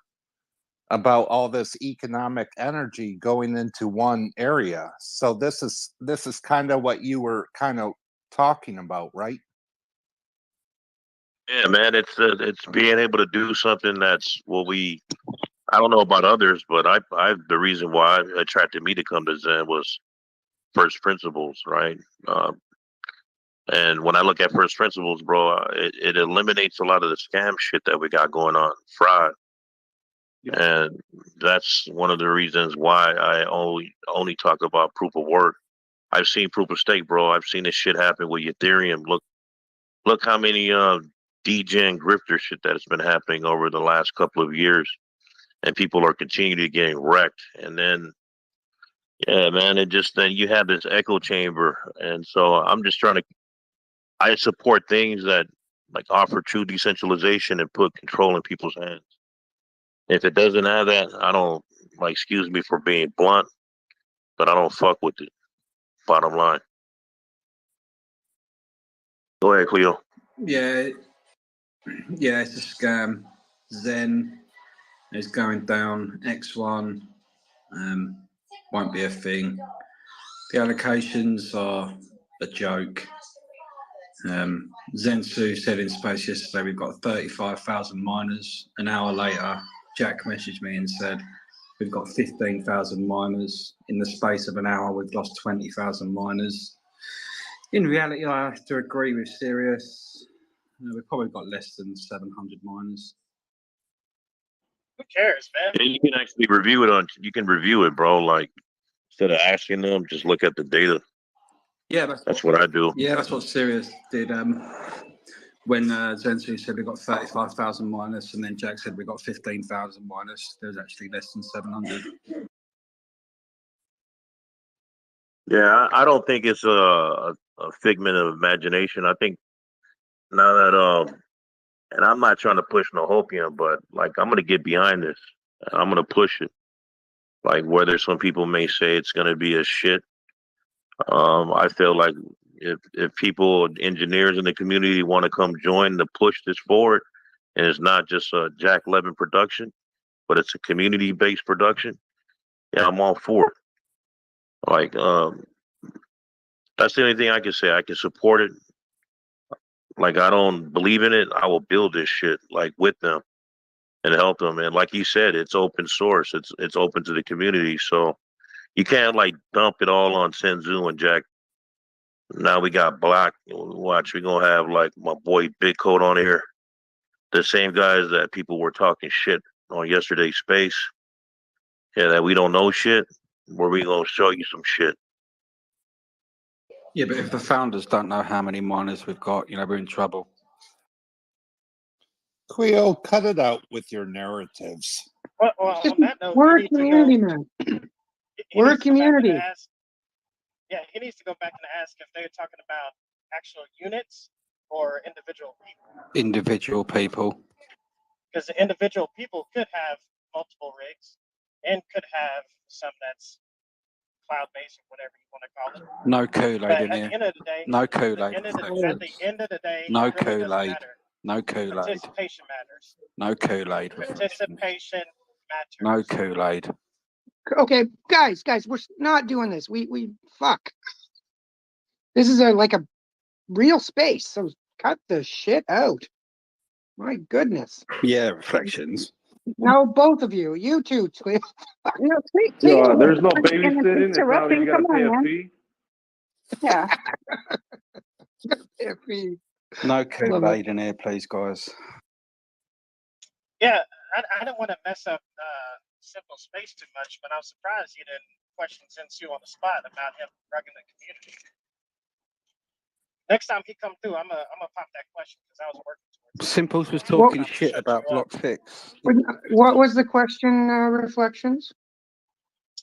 about all this economic energy going into one area. So this is kind of what you were kind of talking about, right? Yeah, man, it's being able to do something that's what we. I don't know about others, but I the reason why it attracted me to come to Zen was first principles, right? And when I look at first principles, bro, it eliminates a lot of the scam shit that we got going on, fraud, and that's one of the reasons why I only talk about proof of work. I've seen proof of stake, bro. I've seen this shit happen with Ethereum. Look how many DGen grifter shit that has been happening over the last couple of years, and people are continuing getting wrecked. And then, yeah, man, it just then you have this echo chamber, and so I'm just trying to. I support things that like offer true decentralization and put control in people's hands. If it doesn't have that, I don't like. Excuse me for being blunt, but I don't fuck with it. Bottom line. Go ahead, Cleo. Yeah, yeah, it's a scam. Zen is going down. X1 won't be a thing. The allocations are a joke. Zensu said in space yesterday we've got 35,000 miners. An hour later, Jack messaged me and said we've got 15,000 miners. In the space of an hour, we've lost 20,000 miners. In reality, I have to agree with Sirius. We've probably got less than 700 miners. Who cares, man? And you can actually review it on. You can review it, bro. Like instead of asking them, just look at the data. Yeah, That's what I do. Yeah, that's what Sirius did. When Zensu said we got 35,000 minus, and then Jack said we got 15,000 minus, there's actually less than 700. Yeah, I don't think it's a figment of imagination. I think now that and I'm not trying to push no hopium, but like I'm gonna get behind this. I'm gonna push it. Like whether some people may say it's gonna be a shit, I feel like if people, engineers in the community, want to come join to push this forward, and it's not just a Jack Levin production, but it's a community-based production, yeah, I'm all for it. Like, that's the only thing I can say. I can support it. Like, I don't believe in it. I will build this shit like with them and help them. And like you said, it's open source. It's open to the community. So you can't like dump it all on Senzu and Jack. Now we got Black. Watch, we gonna have like my boy Big Coat on here. The same guys that people were talking shit on yesterday's space. Yeah, that we don't know shit. Where we gonna show you some shit. Yeah, but if the founders don't know how many miners we've got, we're in trouble. Cleo, cut it out with your narratives. Well, on that note, We're you a need to community, go. man. He We're a needs to go back and community. ask- Yeah, he needs to go back and ask if they're talking about actual units or individual people. Individual people. Because the individual people could have multiple rigs and could have some that's cloud-based or whatever you want to call it. No Kool-Aid But in at here. the end of the day, No at Kool-Aid. the end of the day, No it really doesn't Kool-Aid. matter. No Kool-Aid. Participation matters. No Kool-Aid. Participation matters. No Kool-Aid. Okay, guys, we're not doing this. We fuck. This is like a real space, so cut the shit out. My goodness. Yeah, reflections. No, both of you. You two, Cliff. No, There's no and babysitting. It's not like interrupting. you gotta Come pay on, a man. fee. Yeah. No Kool-Aid in here, please, guys. Yeah, I didn't want to mess up simple space too much, but I was surprised you didn't question Zensu on the spot about him rugging the community. Next time he come through, I'm gonna pop that question because I was working towards Simples was Well, talking shit about Block 6. what was the question, Reflections?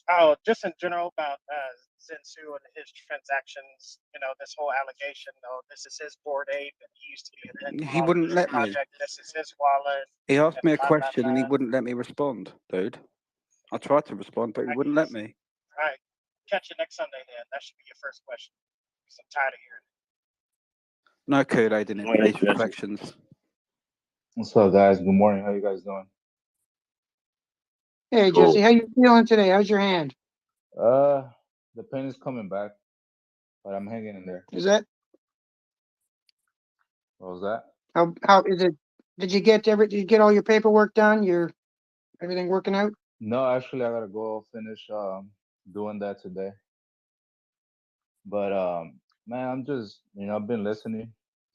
Oh, just in general about Zensu and his transactions. This whole allegation. Oh, this is his board ape, and he used to be involved He wouldn't in this let me. project. This is his wallet. He asked me a Blah, blah, question and he blah. wouldn't let me respond, dude. I tried to respond, but he wouldn't let me. All right, catch you next Sunday then. That should be your first question. Because I'm tired of hearing it. No Kool-Aid in it, these reflections. What's up, guys? Good morning. How you guys doing? Hey, Cool. Jesse, how you feeling today? How's your hand? The pain is coming back, but I'm hanging in there. Is that What was that? how is it? Did you get all your paperwork done? Everything working out? No, actually, I gotta go finish doing that today. But man, I'm just I've been listening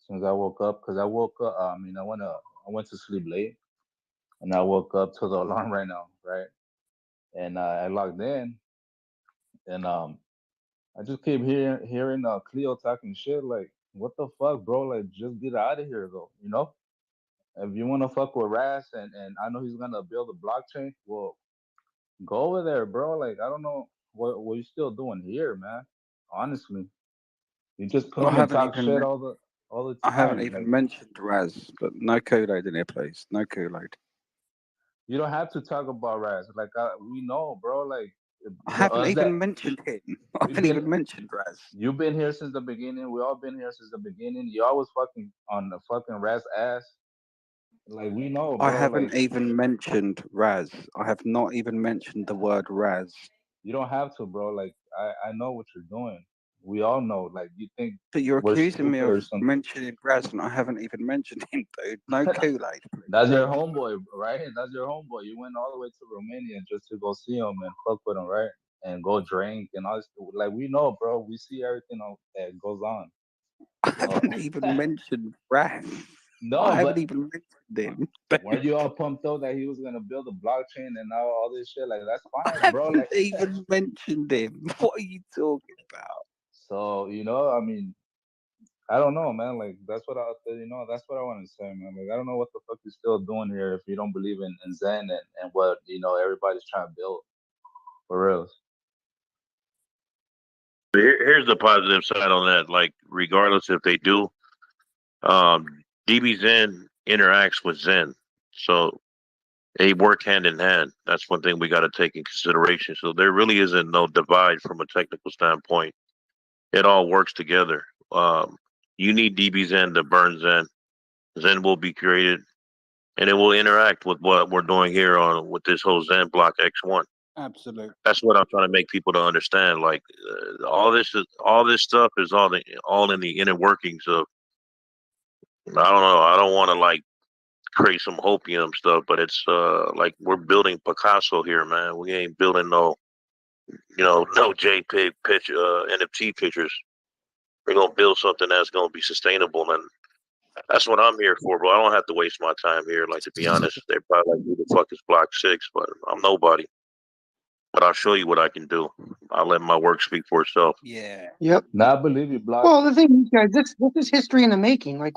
since I woke up because I woke up. I went to sleep late, and I woke up to the alarm right now, right? And I logged in, and I just keep hearing Cleo talking shit. Like, what the fuck, bro? Like, just get out of here, though. If you want to fuck with Raz, and I know he's gonna build a blockchain, well, go over there, bro. Like, I don't know what you still doing here, man. Honestly, you just Well, come and talk shit all the time. I haven't even Like, mentioned Raz, but no Kool-Aid in here, please. No Kool-Aid. you don't have to talk about Raz. Like, we know, bro. Like, I haven't even mentioned him. I haven't even mentioned Raz. You've been here since the beginning. We all been here since the beginning. You always fucking on the fucking Raz ass. Like, we know, bro. I haven't Like, even mentioned Raz. I have not even mentioned the word Raz. you don't have to, bro. Like, I know what you're doing. We all know. Like, you think But you're we're accusing me stupid or of something. mentioning Raz, and I haven't even mentioned him, dude. No Kool-Aid. That's your homeboy, right? That's your homeboy. You went all the way to Romania just to go see him and fuck with him, right? And go drink and all this. Like, we know, bro. We see everything that goes on. I haven't even mentioned Raz. No, I haven't but even mentioned him. weren't you all pumped up that he was gonna build a blockchain and now all this shit? Like, that's I fine, bro. haven't Like, even mentioned him. What are you talking about? so I mean, I don't know, man. Like, that's what that's what I want to say, man. Like, I don't know what the fuck you're still doing here if you don't believe in Zen and what everybody's trying to build for real. Here's the positive side on that. Like, regardless if they do, DB Zen interacts with Zen, so they work hand in hand. That's one thing we got to take in consideration. So there really isn't no divide from a technical standpoint. It all works together. You need DB Zen to burn Zen. Zen will be created, and it will interact with what we're doing here on with this whole Zen block X1. Absolutely. That's what I'm trying to make people to understand. Like, all this stuff is all in the inner workings of. I don't know. I don't want to like create some hopium stuff, but it's like we're building Picasso here, man. We ain't building no JPEG picture, NFT pictures. We're gonna build something that's gonna be sustainable, and that's what I'm here for, bro. I don't have to waste my time here. Like, to be honest, they're probably like, who the fuck is Block 6? But I'm nobody. But I'll show you what I can do. I'll let my work speak for itself. Yeah. Yep. Now I believe you, Block. Well, the thing is, guys, this is history in the making. Like,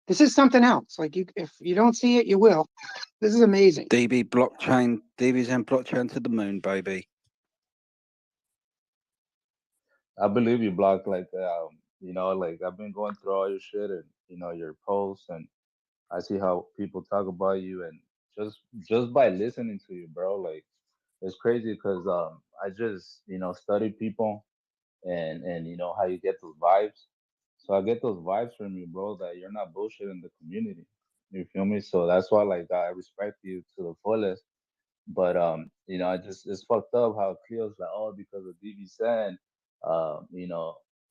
this is something else. Like, if you don't see it, you will. This is amazing. DB Zen blockchain to the moon, baby. I believe you, Block. Like, like, I've been going through all your shit and your posts, and I see how people talk about you, and just by listening to you, bro, like, it's crazy because I just study people and how you get those vibes. So I get those vibes from you, bro, that you're not bullshitting the community. You feel me? So that's why, like, I respect you to the fullest. But I just, it's fucked up how Cleo's like, oh, because of DV Sen,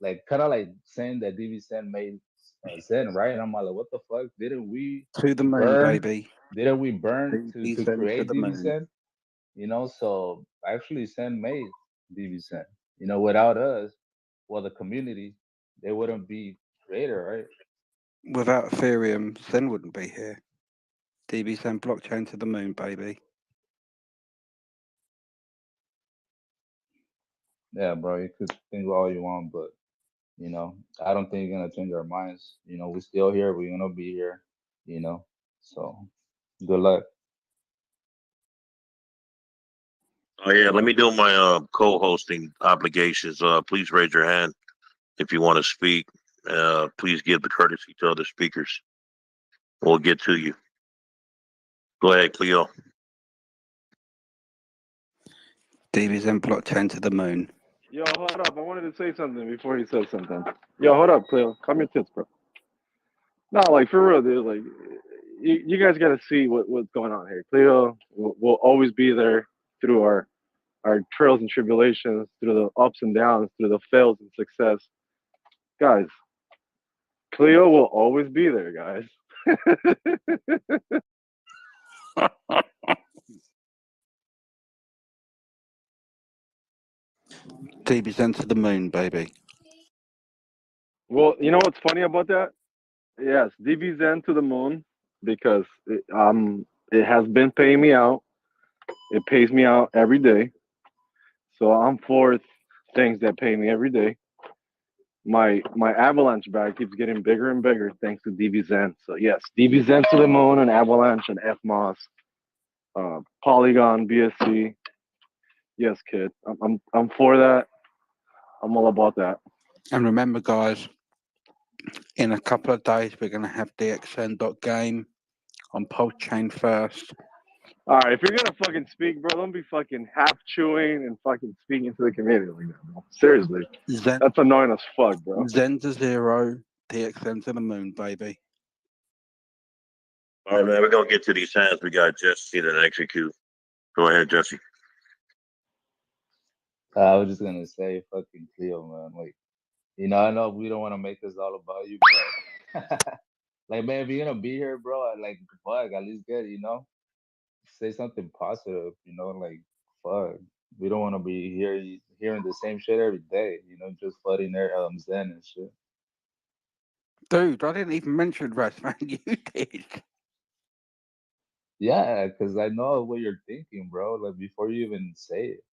like, kind of like saying that DV Sen made Zen, right? And I'm like, what the fuck? Didn't we To the moon, burn? baby. Didn't we burn to DB Zen to create the DV moon. Sen? So actually Sen made DV Sen. Without us, well, the community, they wouldn't be created, right? Without Ethereum, Zen wouldn't be here. DB Zen blockchain to the moon, baby. Yeah, bro, you could think all you want, but You know, I don't think it's gonna change our minds. You know, we're still here. We're gonna be here. You know, so good luck. Oh yeah, let me do my co-hosting obligations. Please raise your hand if you want to speak. Please give the courtesy to other speakers. We'll get to you. Go ahead, Cleo. DBZ blockchain to the moon. Yo, hold up. I wanted to say something before he said something. Yo, hold up, Cleo. Calm your tits, bro. No, like for real, dude. Like, you guys got to see what's going on here. Cleo will always be there through our trials and tribulations, through the ups and downs, through the fails and success. Guys, Cleo will always be there, guys. DBZ to the moon, baby. Well, you know what's funny about that? Yes, DBZ to the moon because it has been paying me out. It pays me out every day. So I'm for things that pay me every day. My avalanche bag keeps getting bigger and bigger thanks to DBZ. So yes, DBZ to the moon and avalanche and FMOS, Polygon, BSC. Yes, kid. I'm for that. I'm all about that. And remember, guys, in a couple of days, we're going to have DXN.game on Pulse Chain first. All right, if you're gonna fucking speak, bro, don't be fucking half chewing and fucking speaking to the community like that, bro. Seriously, that's annoying as fuck, bro. Zen to zero, DXN to the moon, baby. All right, man. We're gonna get to these hands. We got Jesse to execute. Go ahead, Jesse. I was just gonna say, fucking Cleo, man. Like, you know, I know we don't want to make this all about you, but like, man, if you're gonna be here, bro, like, fuck, at least get, you know, say something positive, you know, like, fuck, we don't want to be hearing the same shit every day, you know, just flooding their Zen and shit. Dude, I didn't even mention Razvan. You did. Yeah, because I know what you're thinking, bro. Like before you even say it.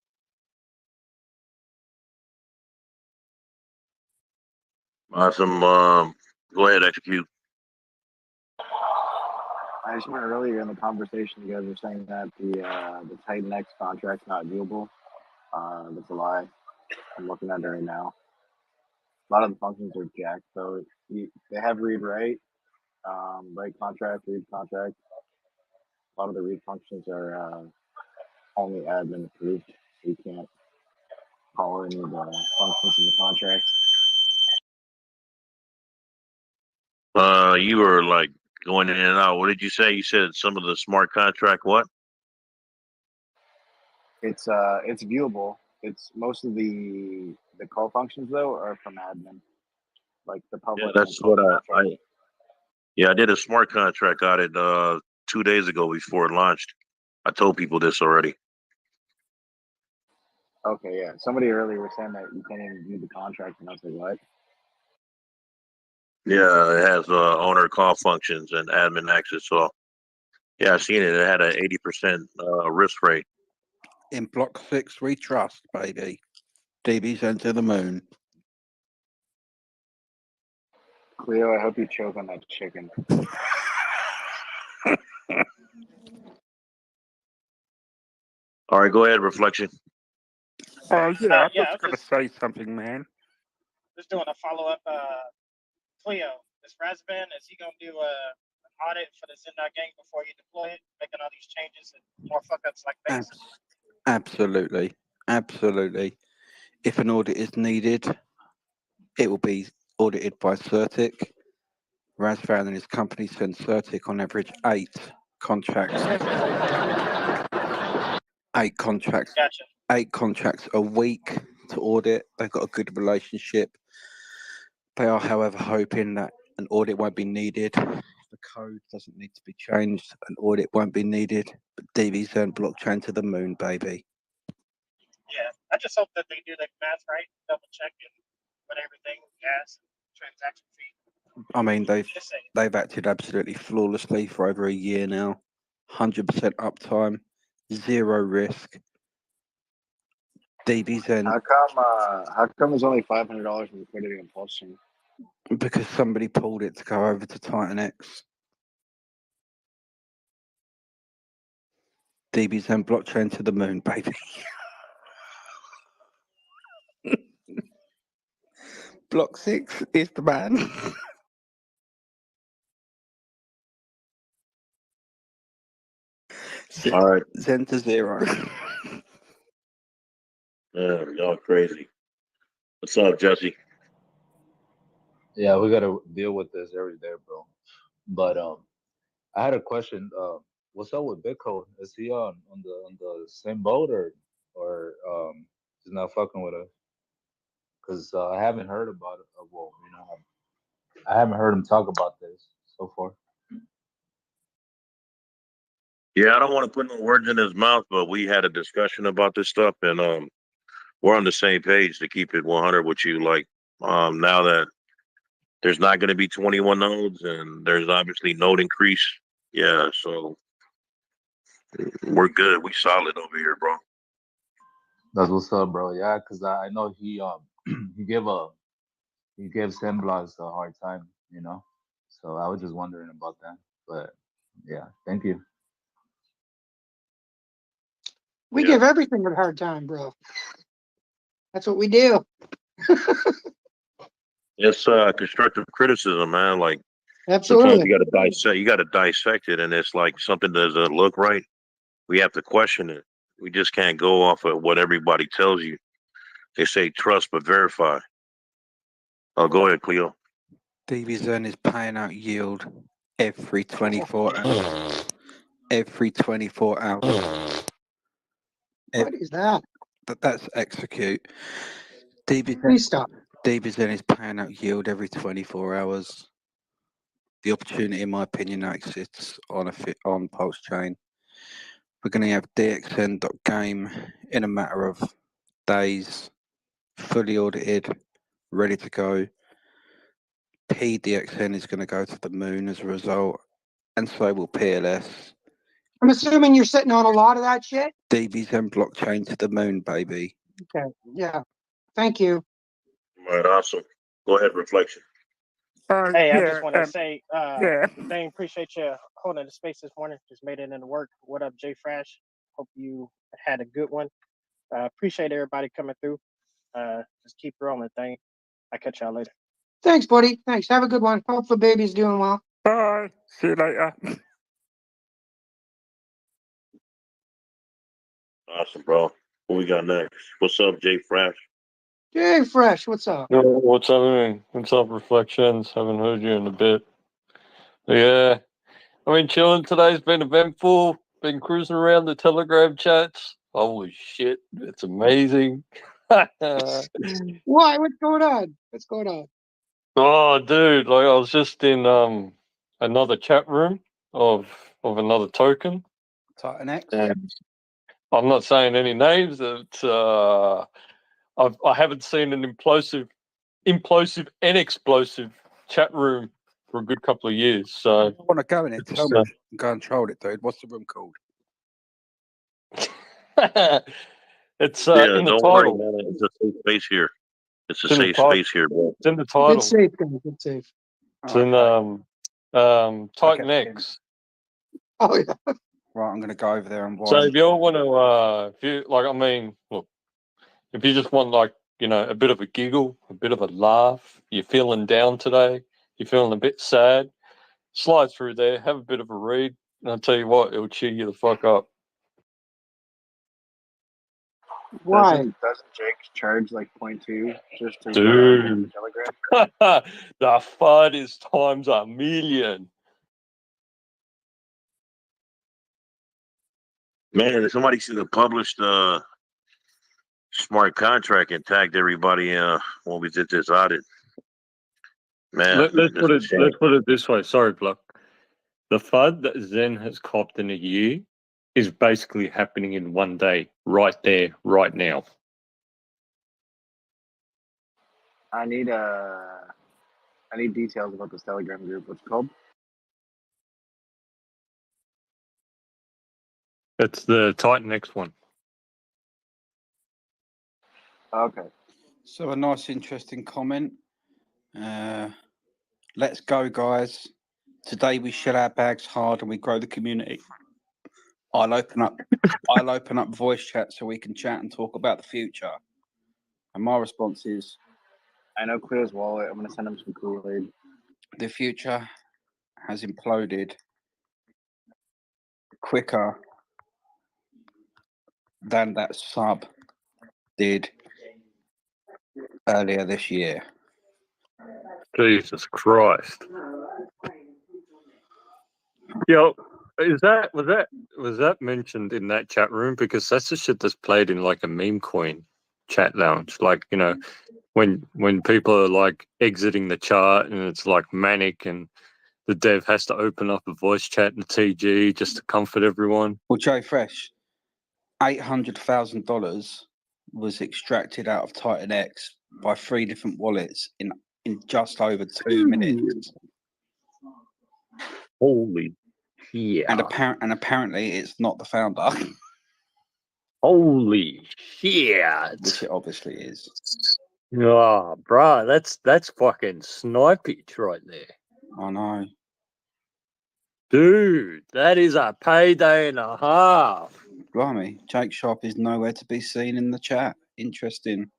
Awesome. Go ahead, execute. I just remember earlier in the conversation, you guys were saying that the Titan X contract's not viewable. That's a lie. I'm looking at it right now. A lot of the functions are jacked, so they have read write, write contract, read contract. A lot of the read functions are only admin approved, so you can't call any of the functions in the contract. You were like going in and out. What did you say? You said some of the smart contract. What? It's viewable. It's most of the call functions though are from admin, like the Yeah, public and that's what call contract. Yeah, I did a smart contract. Got it 2 days ago before it launched. I told people this already. Okay, yeah. Somebody earlier was saying that you can't even view the contract, and I was like, what? Yeah, it has owner call functions and admin access. So yeah, I've seen it. It had an 80% risk rate. In block 6, we trust, baby. DBZ to the moon. Cleo, I hope you choke on that chicken. All right, go ahead, reflection. Oh, yeah, Yeah, I was going to say something, man. Just doing a follow up. Cleo, is Razvan, is he gonna do an audit for the Zen.gang before you deploy it, making all these changes and more fuck ups like this? Absolutely. Absolutely. If an audit is needed, it will be audited by Certic. Razvan and his company send Certic on average 8 contracts. 8 contracts. Gotcha. 8 contracts a week to audit. They've got a good relationship. They are, however, hoping that an audit won't be needed. The code doesn't need to be changed. An audit won't be needed. But DBZ blockchain to the moon, baby. Yeah, I just hope that they do the math right, double check and with everything, gas, transaction fee. I mean, they've acted absolutely flawlessly for over a year now. 100% uptime, 0 risk. DB's in How come there's only $500 in liquidity on Pulse Chain? because somebody pulled it to go over to Titan X. DB's in blockchain to the moon, baby. Block 6 is the man. All right. Zen to 0. Y'all crazy. What's up, Jesse? Yeah, we gotta deal with this every day, bro. But I had a question. What's up with Bitcoin? Is he on the same boat or he's not fucking with us? Because I haven't heard about it. Well, I haven't heard him talk about this so far. Yeah, I don't want to put no words in his mouth, but we had a discussion about this stuff, and we're on the same page to keep it 100 with you. Like, now that there's not going to be 21 nodes, and there's obviously node increase. Yeah, so we're good. We solid over here, bro. That's what's up, bro. Yeah, because I know he he gave Zenblocks a hard time, So I was just wondering about that. But yeah, thank you. We Yeah. give everything a hard time, bro. That's what we do. It's constructive criticism, man. Like sometimes Absolutely. you gotta dissect it, and it's like something doesn't look right. We have to question it. We just can't go off of what everybody tells you. They say trust but verify. Oh, go ahead, Cleo. DBZN is paying out yield every 24 hours. Every 24 hours. What is that? That's execute. Please stop. DBZN is paying out yield every 24 hours. The opportunity, in my opinion, now exists on Pulse Chain. We're going to have DXN.game in a matter of days, fully audited, ready to go. PDXN is going to go to the moon as a result, and so will PLS. I'm assuming you're sitting on a lot of that shit. DBZN blockchain to the moon, baby. Okay. Yeah. Thank you. All right, awesome. Go ahead, reflection. Hey, I just want to say, Dane, appreciate you holding the space this morning. Just made it into work. What up, Jay Fresh? Hope you had a good one. Appreciate everybody coming through. Just keep rolling, Dane. I'll catch y'all later. Thanks, buddy. Thanks. Have a good one. Hope the baby's doing well. Bye. See you later. Awesome, bro. What we got next? What's up, Jay Fresh? Jay Fresh, what's up? Yo, what's happening? What's up, Reflections? Haven't heard you in a bit. Yeah, I mean, chilling today's been eventful. Been cruising around the Telegram chats. Holy shit, it's amazing. Why? What's going on? What's going on? Oh, dude, like I was just in another chat room of another token. Titan X. And I'm not saying any names. I haven't seen an implosive and explosive chat room for a good couple of years. So I want to go in it. Tell me. Go and troll it, dude. What's the room called? it's Yeah, in the don't worry, title. man. It's a safe space here. It's a It's in the safe title. space here, bro. It's in the title. It's safe, guys. It's safe. It's in Titan Okay. X. Oh yeah. Right, I'm going to go over there and watch. So if you all want to, if you like, I mean, look, if you just want like a bit of a giggle, a bit of a laugh, you're feeling down today, you're feeling a bit sad, slide through there, have a bit of a read, and I'll tell you what, it'll cheer you the fuck up. Why? Doesn't Jake charge like 0.2 just to Dude. Telegram? The FUD is times a million. Man, somebody should have published smart contract and tagged everybody when we did this audit. Man, Let's this is a shame. put it this way. Sorry, Block. The FUD that Zen has copped in a year is basically happening in one day, right there, right now. I need details about this Telegram group. What's it called? It's the Titan X one. Okay. So a nice, interesting comment. Let's go, guys. Today we shell our bags hard and we grow the community. I'll open up voice chat so we can chat and talk about the future. And my response is, I know Cleo's wallet. I'm gonna send him some Kool-Aid. the future has imploded quicker than that sub did earlier this year. Jesus Christ. Yo, was that mentioned in that chat room? Because that's the shit that's played in like a meme coin chat lounge. Like, you know, when people are like exiting the chart and it's like manic and the dev has to open up a voice chat in the TG just to comfort everyone. Well, Joe Fresh, $800,000 was extracted out of Titan X by 3 different wallets in just over 2 minutes. Holy yeah. And apparently it's not the founder. Holy shit. Which it obviously is. Oh, bruh, that's fucking snipage right there. I know. Dude, that is a payday and a half. Blimey, Jake Sharp is nowhere to be seen in the chat. Interesting.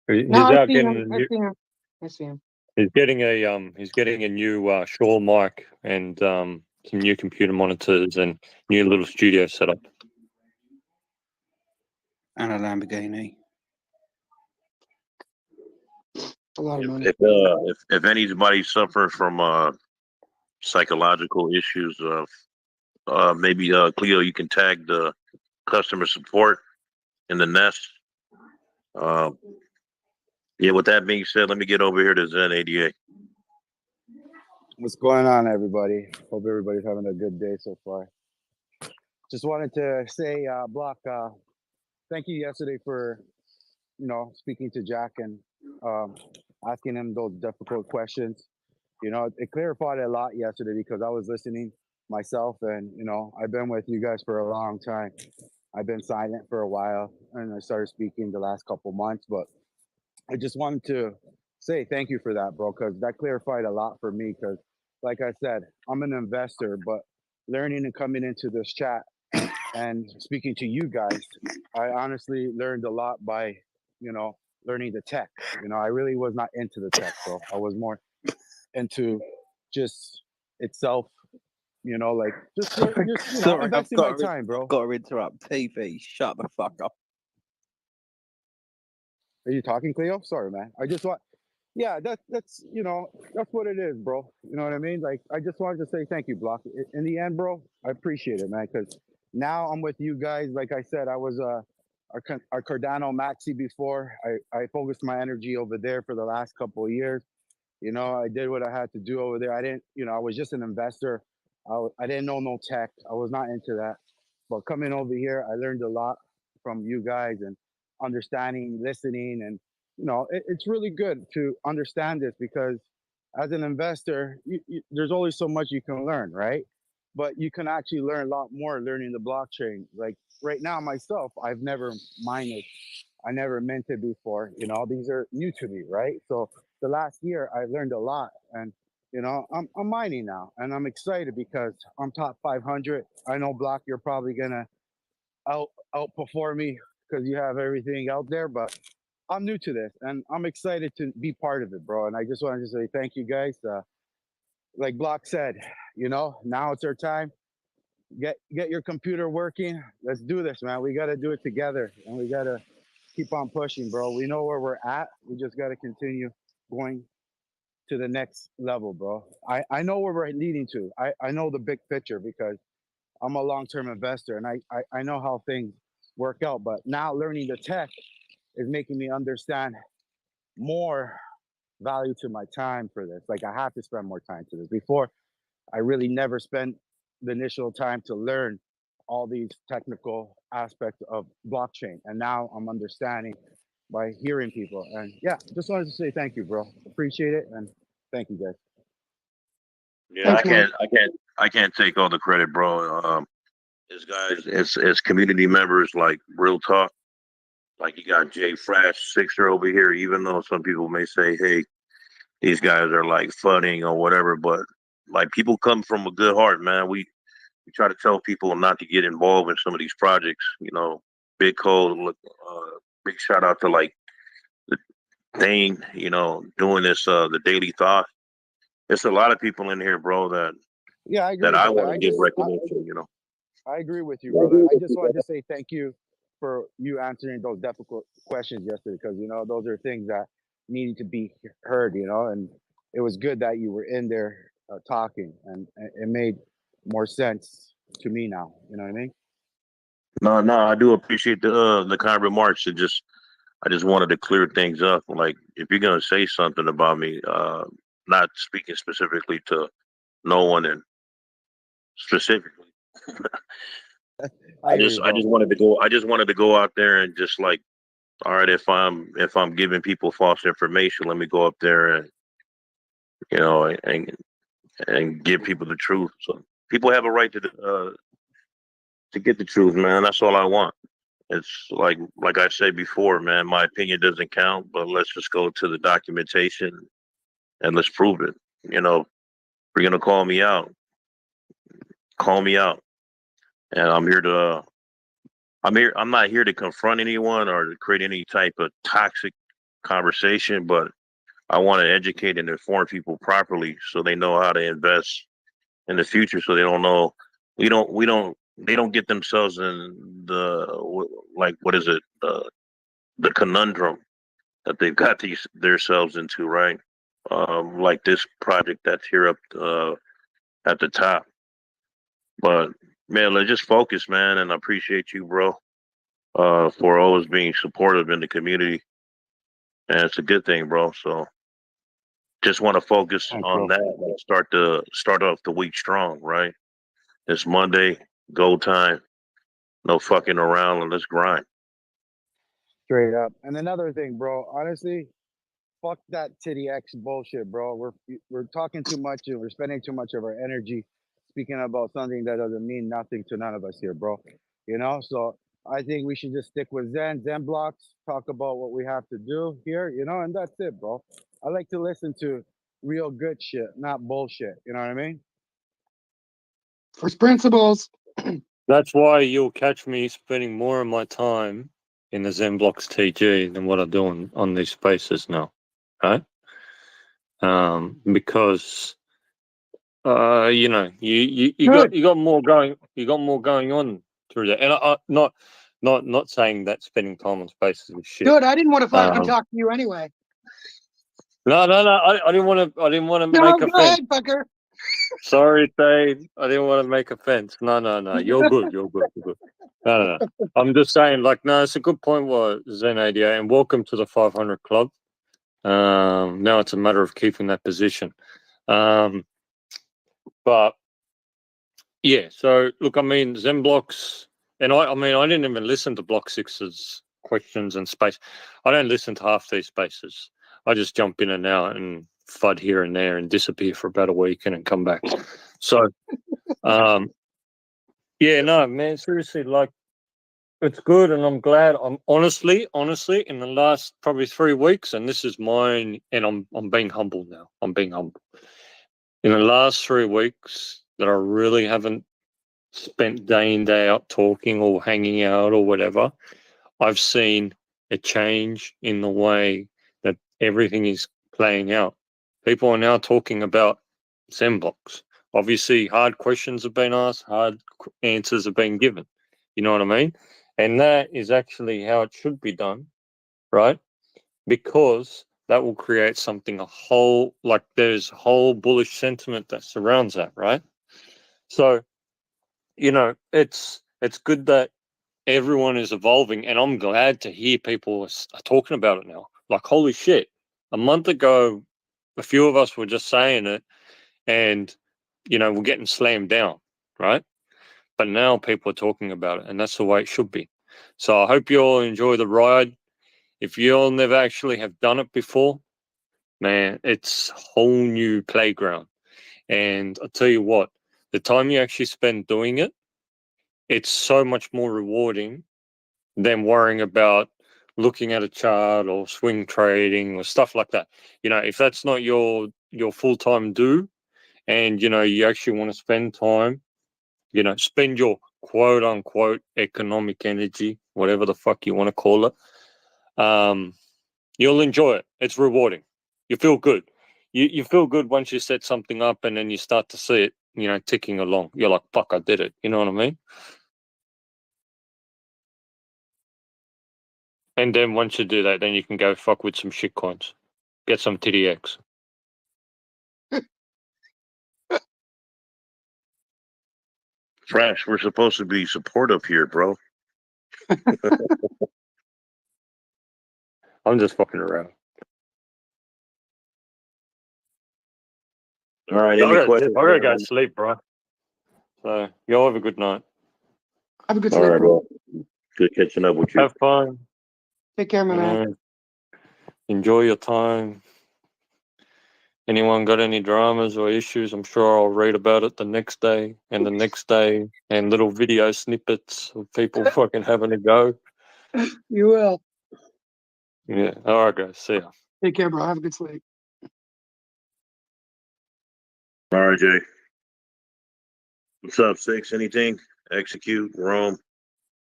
He's No, I out see getting him. a I new, see him. I see him. he's getting a new Shaw mic and some new computer monitors and new little studio setup. And a Lamborghini. A lot of money. If anybody's suffering from psychological issues, maybe Cleo, you can tag the customer support in the nest. Yeah, with that being said, let me get over here to Zen 88. What's going on, everybody? Hope everybody's having a good day so far. Just wanted to say, Block, thank you yesterday for, speaking to Jack and asking him those difficult questions. It clarified a lot yesterday because I was listening myself and, I've been with you guys for a long time. I've been silent for a while and I started speaking the last couple months, but I just wanted to say thank you for that, bro, because that clarified a lot for me. Because, like I said, I'm an investor, but learning and coming into this chat and speaking to you guys, I honestly learned a lot by, learning the tech. I really was not into the tech, bro. I was more into just itself. Sorry, investing my time, bro. Got to interrupt. TV, shut the fuck up. Are you talking, Cleo? Sorry, man. I just want, yeah, that's that's what it is, bro. You know what I mean? Like, I just wanted to say thank you, Block. In the end, bro, I appreciate it, man, because now I'm with you guys. Like I said, I was our Cardano maxi before. I focused my energy over there for the last couple of years. I did what I had to do over there. I didn't, I was just an investor. I didn't know no tech. I was not into that. But coming over here, I learned a lot from you guys and understanding, listening, and it's really good to understand this because as an investor, there's only so much you can learn, right? But you can actually learn a lot more learning the blockchain. Like right now, myself, I've never mined. I never minted before. These are new to me, right? So the last year, I learned a lot, and I'm mining now, and I'm excited because I'm top 500. I know, Block, you're probably gonna outperform me because you have everything out there, but I'm new to this and I'm excited to be part of it, bro. And I just wanted to say thank you guys. Like Block said, now it's our time. Get your computer working. Let's do this, man. We got to do it together and we got to keep on pushing, bro. We know where we're at. We just got to continue going to the next level, bro. I know where we're leading to. I know the big picture because I'm a long-term investor and I know how things work out, but now learning the tech is making me understand more value to my time for this. Like I have to spend more time to this. Before, I really never spent the initial time to learn all these technical aspects of blockchain. And now I'm understanding by hearing people. And yeah, just wanted to say thank you, bro. Appreciate it. And thank you guys. Yeah, Thanks, I can't take all the credit, bro. As guys, as community members, like real talk, Like you got Jay Fresh, Sixer over here, even though some people may say, hey, these guys are like funning or whatever, but like people come from a good heart, man. We try to tell people not to get involved in some of these projects. You know, Big Cole, big shout out to like the Dane, you know, doing this, the Daily Thought. There's a lot of people in here, bro, Yeah, I that agree, I brother. want to give recognition, you know. I agree with you, brother. I just wanted to say thank you for you answering those difficult questions yesterday, because those are things that needed to be heard, and it was good that you were in there talking, and it made more sense to me now. You know what I mean? No, I do appreciate the kind remarks. I just wanted to clear things up. Like, if you're gonna say something about me, not speaking specifically to no one and specifically, I hear you, I bro. just wanted to go. I just wanted to go out there and just like, all right, if I'm giving people false information, let me go up there and you know and give people the truth. So people have a right to get the truth, man. That's all I want. It's like I said before, man. My opinion doesn't count, but let's just go to the documentation and let's prove it. You know, if you're gonna call me out, call me out, and I'm here to. I'm here. I'm not here to confront anyone or to create any type of toxic conversation, but I want to educate and inform people properly so they know how to invest in the future. So they don't know. We don't. They don't get themselves in like what is it? The conundrum that they've got themselves into, right? Like this project that's here up at the top. But man, let's just focus, man, and I appreciate you, bro, for always being supportive in the community, and it's a good thing, bro. So just want to focus Thanks, on bro. that and start off the week strong, right? It's Monday, go time, no fucking around, and let's grind. Straight up. And another thing, bro. Honestly, fuck that titty X bullshit, bro. We're talking too much and we're spending too much of our energy speaking about something that doesn't mean nothing to none of us here, bro. So I think we should just stick with Zen blocks, talk about what we have to do here, and that's it, bro. I like to listen to real good shit, not bullshit. You know what I mean? First principles. That's why you'll catch me spending more of my time in the ZenBlocks TG than what I do on these spaces now, right? Because you got more going on through that, and I not saying that spending time on spaces is shit. Good. I didn't want to fucking Um, talk to you anyway. no, I didn't want to. I didn't want to No, make go offense. ahead, fucker. Sorry, Dave. I didn't want to make offense. No. You're good. You're good. You're good. No. I'm just saying, like, no, it's a good point, Zen ADA, and welcome to the 500 Club. Now it's a matter of keeping that position. But yeah, so look, I mean, Zen blocks, and I mean, I didn't even listen to Block Six's questions and space. I don't listen to half these spaces. I just jump in and out and FUD here and there and disappear for about a week and then come back. So, yeah, no, man, seriously, like, it's good, and I'm glad. I'm honestly, in the last probably 3 weeks, and this is mine, and I'm being humble now. I'm being humble. In the last 3 weeks, that I really haven't spent day in day out talking or hanging out or whatever, I've seen a change in the way that everything is playing out. People are now talking about Zen blocks. Obviously, hard questions have been asked, hard answers have been given. You know what I mean? And that is actually how it should be done, right? Because that will create something there's whole bullish sentiment that surrounds that, right? So, it's good that everyone is evolving, and I'm glad to hear people are talking about it now. Like, holy shit, a month ago, a few of us were just saying it, and we're getting slammed down, right? But now people are talking about it, and that's the way it should be. So I hope you all enjoy the ride. If you all never actually have done it before, man, it's a whole new playground. And I'll tell you what, the time you actually spend doing it, it's so much more rewarding than worrying about looking at a chart or swing trading or stuff like that. If that's not your full-time do, and you actually want to spend time, spend your quote unquote economic energy, whatever the fuck you want to call it, you'll enjoy it. It's rewarding. You feel good. You feel good once you set something up and then you start to see it, ticking along. You're like, fuck, I did it. You know what I mean? And then once you do that, then you can go fuck with some shit coins. Get some TDX. Fresh, we're supposed to be supportive here, bro. I'm just fucking around. All right, I any questions? gotta go to sleep, bro. So y'all have a good night. Have a good All sleep, right, bro. bro. Good catching up with you. Have fun. Take care, my man. Enjoy your time. Anyone got any dramas or issues? I'm sure I'll read about it the next day and the next day, and little video snippets of people fucking having a go. You will. Yeah. All right, guys. See ya. Take care, bro. Have a good sleep. All right, Jay. What's up, Six? Anything? Execute, Rome.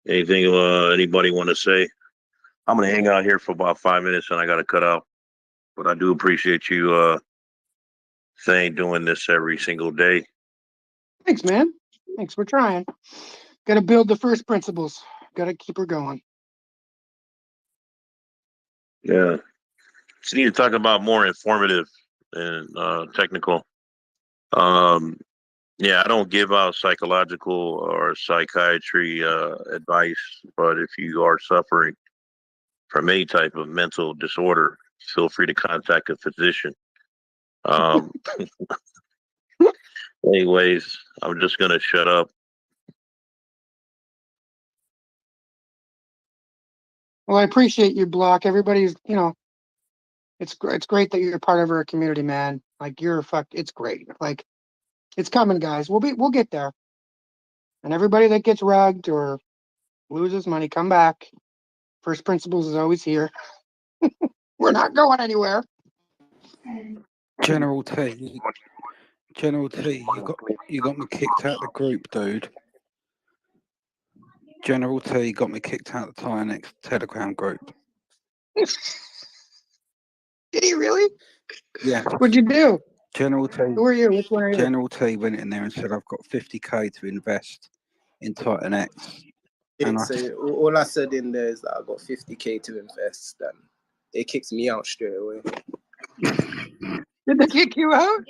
Anything anybody want to say? I'm gonna hang out here for about 5 minutes and I gotta cut out. But I do appreciate you doing this every single day. Thanks, man. Thanks. We're trying. Got to build the first principles. Got to keep her going. Yeah. So you need to talk about more informative and technical. Yeah, I don't give out psychological or psychiatry advice, but if you are suffering from any type of mental disorder, feel free to contact a physician. Anyways, I'm just gonna shut up. Well, I appreciate you, Block. Everybody's, it's great that you're part of our community, man. Like it's great. Like it's coming, guys. We'll get there. And everybody that gets rugged or loses money, come back. First principles is always here. We're not going anywhere. General T, you got me kicked out the group, dude. General T got me kicked out the Tynex Telegram group. Did he really? Yeah. What'd you do? General T. Who are you? Which one are you? General T went in there and said, "I've got 50k to invest in Titan X." Didn't say all I said in there is that I got 50k to invest, and it kicks me out straight away. Did they kick you out?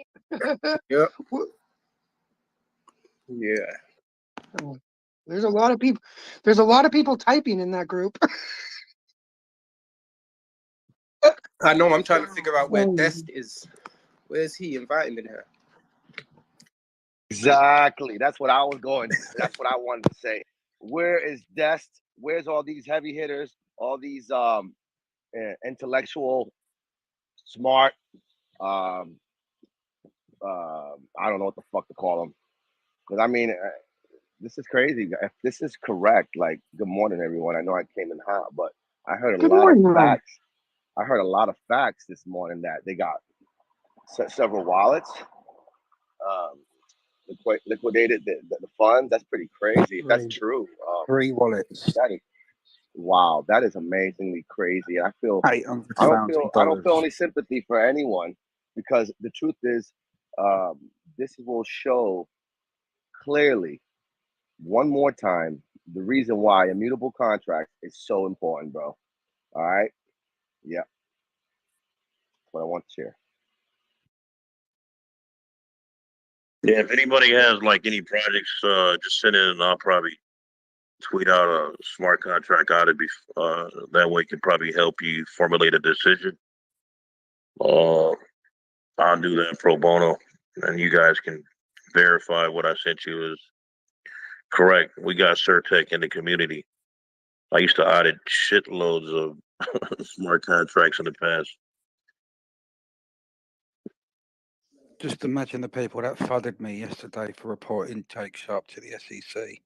Yep. Yeah. Oh, there's a lot of people. There's a lot of people typing in that group. I know. I'm trying to figure out where Dest is. Where's he? Invite him in here. Exactly. That's what I was going. That's what I wanted to say. Where is Dest? Where's all these heavy hitters? All these intellectual, smart. I don't know what the fuck to call them. Because I mean, this is crazy. If this is correct, like, good morning, everyone. I know I came in hot, but I heard a lot of facts. I heard a lot of facts this morning that they got several wallets. Liquidated the funds. That's pretty crazy. If that's true. 3 wallets. Wow, that is amazingly crazy. I feel $800,000. I don't feel any sympathy for anyone, because the truth is, this will show clearly one more time the reason why immutable contract is so important, bro. All right. Yeah. That's what I want to share. Yeah, if anybody has like any projects, just send in and I'll probably tweet out a smart contract out of that way can probably help you formulate a decision. I'll do that pro bono, and you guys can verify what I sent you is correct. We got Surtech in the community. I used to audit shitloads of smart contracts in the past. Just imagine the people that fudded me yesterday for reporting Jake Sharp to the SEC.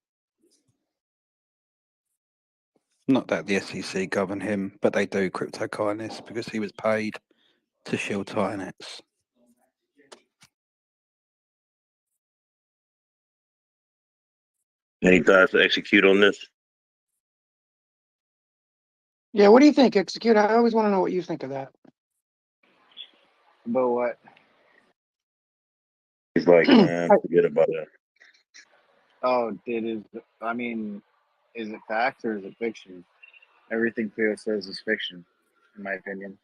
Not that the SEC govern him, but they do cryptokindness because he was paid to shield Titanets. Any thoughts to execute on this? Yeah, what do you think, Execute? I always want to know what you think of that. But what? He's like, man, forget about it. Oh, I mean, is it fact or is it fiction? Everything Theo says is fiction, in my opinion.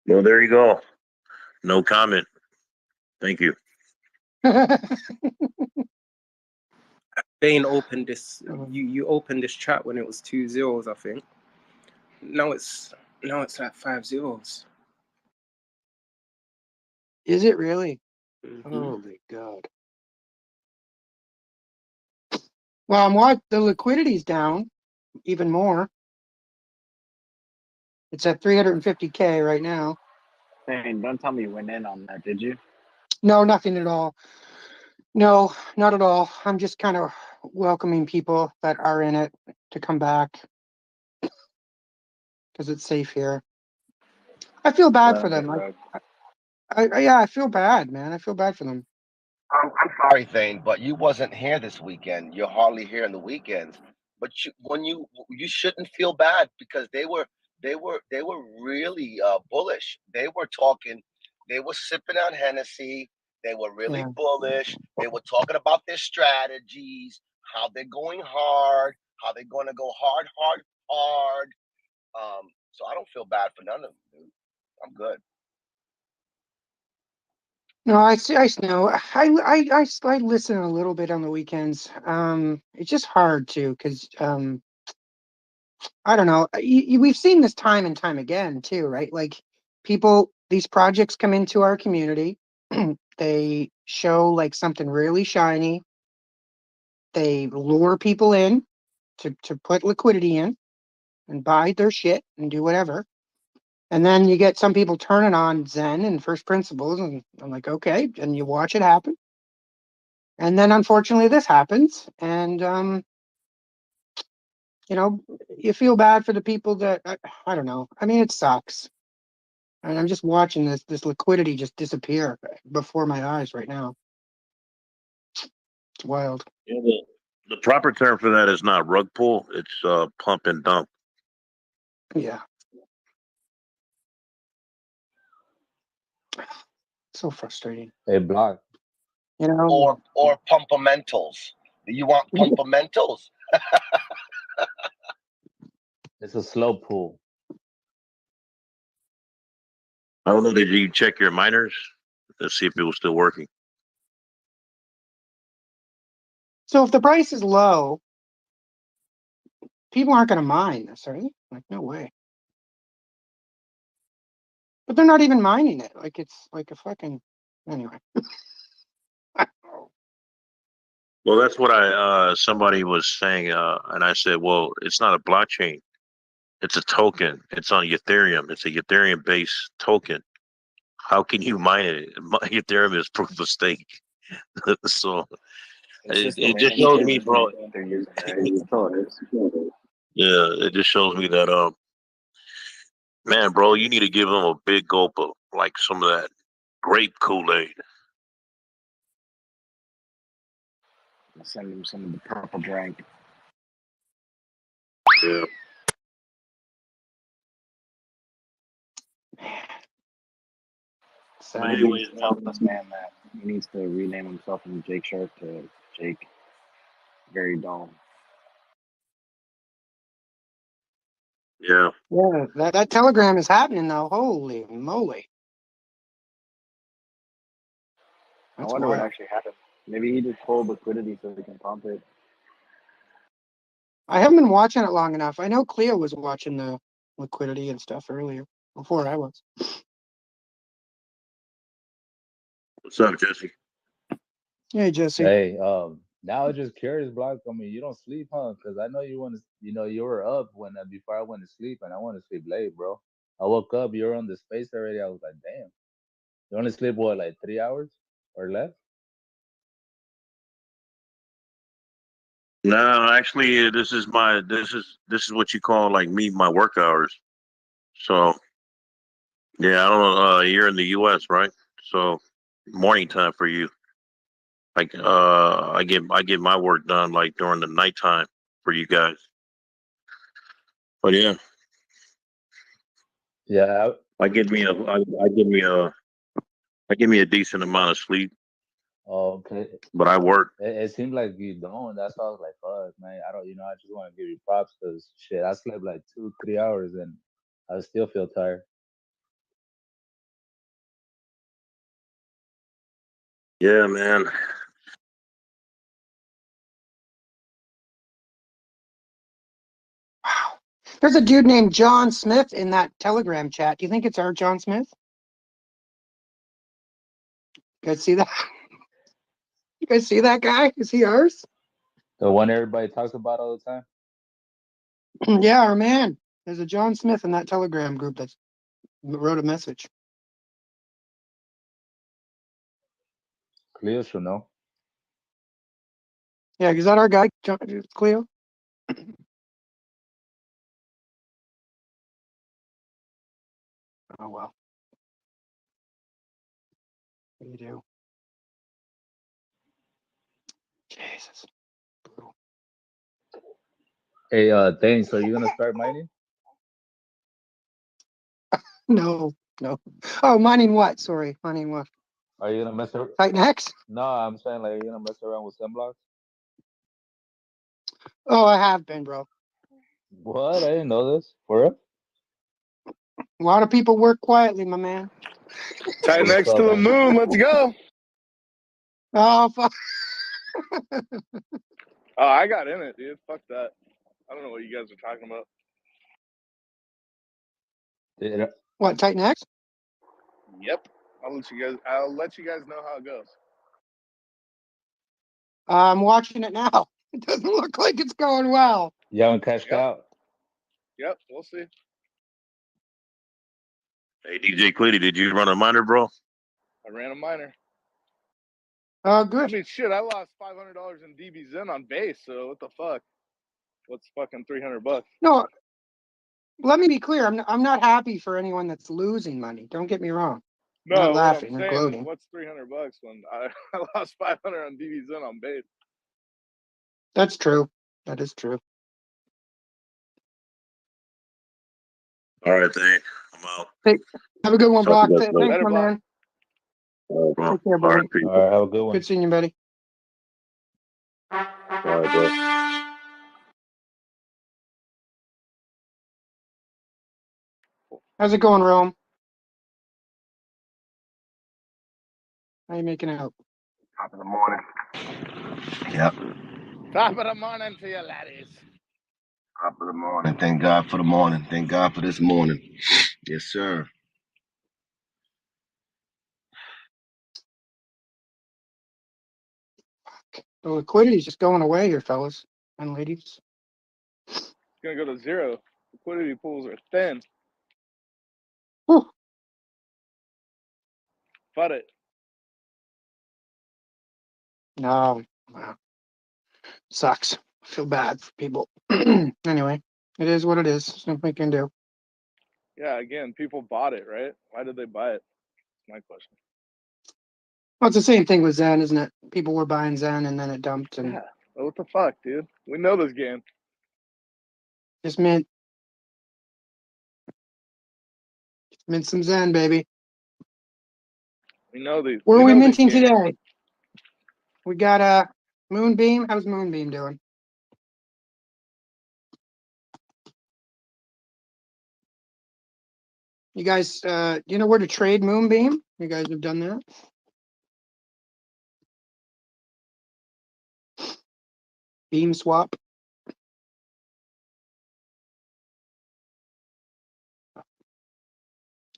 Well, there you go. No comment. Thank you. Bane opened this. You opened this chat when it was 2 zeros, I think. Now it's like 5 zeros. Is it really? Mhm. Holy God. Well, I'm watching the liquidity's down even more. It's at 350K right now. Dang, don't tell me you went in on that, did you? No, nothing at all. No, not at all. I'm just kind of welcoming people that are in it to come back because it's safe here. I feel bad Let for him them. get rugged. Yeah, I feel bad, man. I feel bad for them. I'm sorry, Thane, but you wasn't here this weekend. You're hardly here on the weekends. But you shouldn't feel bad because they were really bullish. They were talking. They were sipping on Hennessy. They were really Yeah. bullish. They were talking about their strategies, how they're going hard, how they're going to go hard, hard, hard. So I don't feel bad for none of them, dude. I'm good. No, I see. I know. I listen a little bit on the weekends. It's just hard to because I don't know. We've seen this time and time again too, right? Like these projects come into our community, they show like something really shiny. They lure people in to put liquidity in and buy their shit and do whatever. And then you get some people turning on Zen and first principles, and I'm like, okay, and you watch it happen. And then unfortunately this happens, and you feel bad for the people that I don't know. I mean, it sucks. And I'm just watching this liquidity just disappear before my eyes right now. It's wild. Yeah, the proper term for that is not rug pull. It's pump and dump. Yeah. So frustrating. Hey, Block. Or pumpamentals. You want pumpamentals? It's a slow pull. I don't know. Did you check your miners to see if it was still working? So if the price is low, people aren't going to mine this, are they? Like, no way. But they're not even mining it. Like, it's like a fucking anyway. Well, that's what somebody was saying, and I said, well, it's not a blockchain. It's a token. It's on Ethereum. It's a Ethereum based token. How can you mine it? Ethereum is proof of stake. So it just shows me, bro. They're using, right? That's all it is. Yeah, it just shows me that man, bro, you need to give them a big gulp of like some of that grape Kool-Aid. Send them some of the purple drink. Yeah. Sad. But anyways, Tell this man that he needs to rename himself from Jake Sharp to Jake Very Dull. yeah. Yeah, that telegram is happening though. Holy moly. I That's wonder what wild. actually happened. Maybe he just pulled liquidity so he can pump it. I haven't been watching it long enough. I know Cleo was watching the liquidity and stuff earlier, before I was. What's up, Jesse? Hey, Jesse. Hey, Now I was just curious, Block. I mean, you don't sleep, huh? Because I know you want to. You know, you were up when before I went to sleep, and I want to sleep late, bro. I woke up, you were on the space already. I was like, damn. You only sleep what, like 3 hours or less? No, actually, this is what you call like me my work hours. So yeah, I don't know. You're in the U.S., right? So morning time for you. Like I get my work done like during the nighttime for you guys. But yeah, Yeah. I get me a I give me a decent amount of sleep, Okay. but I work. It seemed like you don't. That's why I was like, fuck, man. I don't. You know, I just want to give you props because shit, I slept like 2, 3 hours and I still feel tired. Yeah, man. Wow. There's a dude named John Smith in that Telegram chat. Do you think it's our John Smith? You guys see that? You guys see that guy? Is he ours? The one everybody talks about all the time. Yeah, our man. There's a John Smith in that Telegram group that wrote a message. Cleo should know. Yeah, is that our guy, John, Cleo? Oh well. What do you do? Jesus. Brutal. Hey, thanks. So you gonna start mining? No, no. Oh, mining what? Sorry, mining what? Are you gonna mess around? Titan X? No, I'm saying like, are you gonna mess around with some blocks? Oh, I have been, bro. What? I didn't know this. For real? A lot of people work quietly, my man. Tight What's next up, to the man? moon. Let's go. Oh, fuck. Oh, I got in it, dude. Fuck that. I don't know what you guys are talking about. Yeah. What, Titan X? Yep. I'll let you guys know how it goes. I'm watching it now. It doesn't look like it's going well. You haven't cashed Yep. out. Yep, we'll see. Hey, DJ Quiddy, did you run a miner, bro? I ran a miner. Oh, I good. mean, shit, I lost $500 in DB Zen on base, so what the fuck? What's fucking $300? No, let me be clear. I'm not happy for anyone that's losing money. Don't get me wrong. I'm not No, what I'm laughing or saying is, gloating. what's $300 when I lost 500 on DB Zen on base? That's true. That is true. All right, thanks. I'm out. Hey, have a good one, Talk to Block. you guys later. Thanks, Later, my Block. man. All right, bro. Take care, All buddy. right, peace. All right, have a good one. Good seeing you, buddy. All right, bro. How's it going, Rome? How you making out? Top of the morning. Yep. Top of the morning to you, laddies. Top of the morning. Thank God for the morning. Thank God for this morning. Yes, sir. The liquidity's just going away here, fellas and ladies. It's going to go to zero. Liquidity pools are thin. Whew. But it. No, wow. Sucks. I feel bad for people. Anyway, it is what it is. There's nothing we can do. Yeah, again, people bought it, right? Why did they buy it? That's my question. Well, it's the same thing with Zen, isn't it? People were buying Zen and then it dumped and Yeah. What the fuck, dude? We know this game. just mint some Zen, baby. We know these. Where We are we know these minting games. today? We got a Moonbeam. How's Moonbeam doing? You guys, you know where to trade Moonbeam? You guys have done that? Beam swap.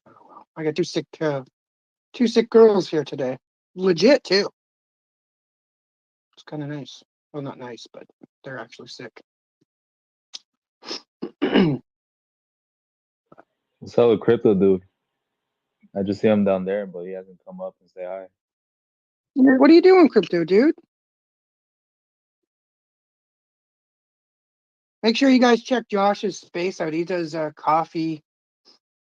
Oh, well. I got two sick girls here today. Legit too. It's kind of nice. Well, not nice, but they're actually sick. What's up with crypto dude? I just see him down there, but he hasn't come up and say hi. What are you doing, crypto dude? Make sure you guys check Josh's space out. He does coffee,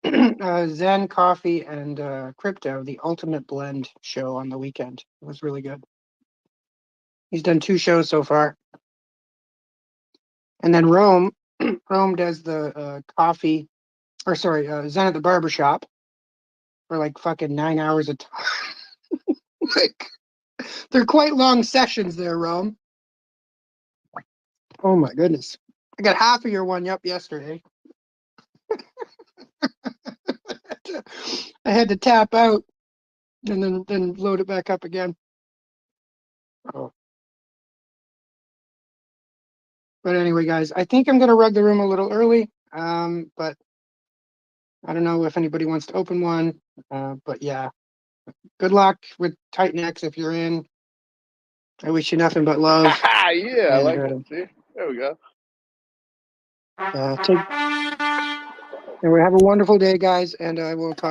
Zen coffee, and crypto, the ultimate blend show on the weekend. It was really good. He's done 2 shows so far. And then Rome does the coffee, or sorry, Zen at the barbershop for like fucking 9 hours a time. Like, they're quite long sessions there, Rome. Oh my goodness. I got half of your one up yesterday. I had to tap out and then load it back up again. Oh. But anyway, guys, I think I'm going to rug the room a little early. But I don't know if anybody wants to open one. But yeah, good luck with Titan X if you're in. I wish you nothing but love. Yeah, I And, like it. See, there we go. And we have a wonderful day, guys, and I will talk.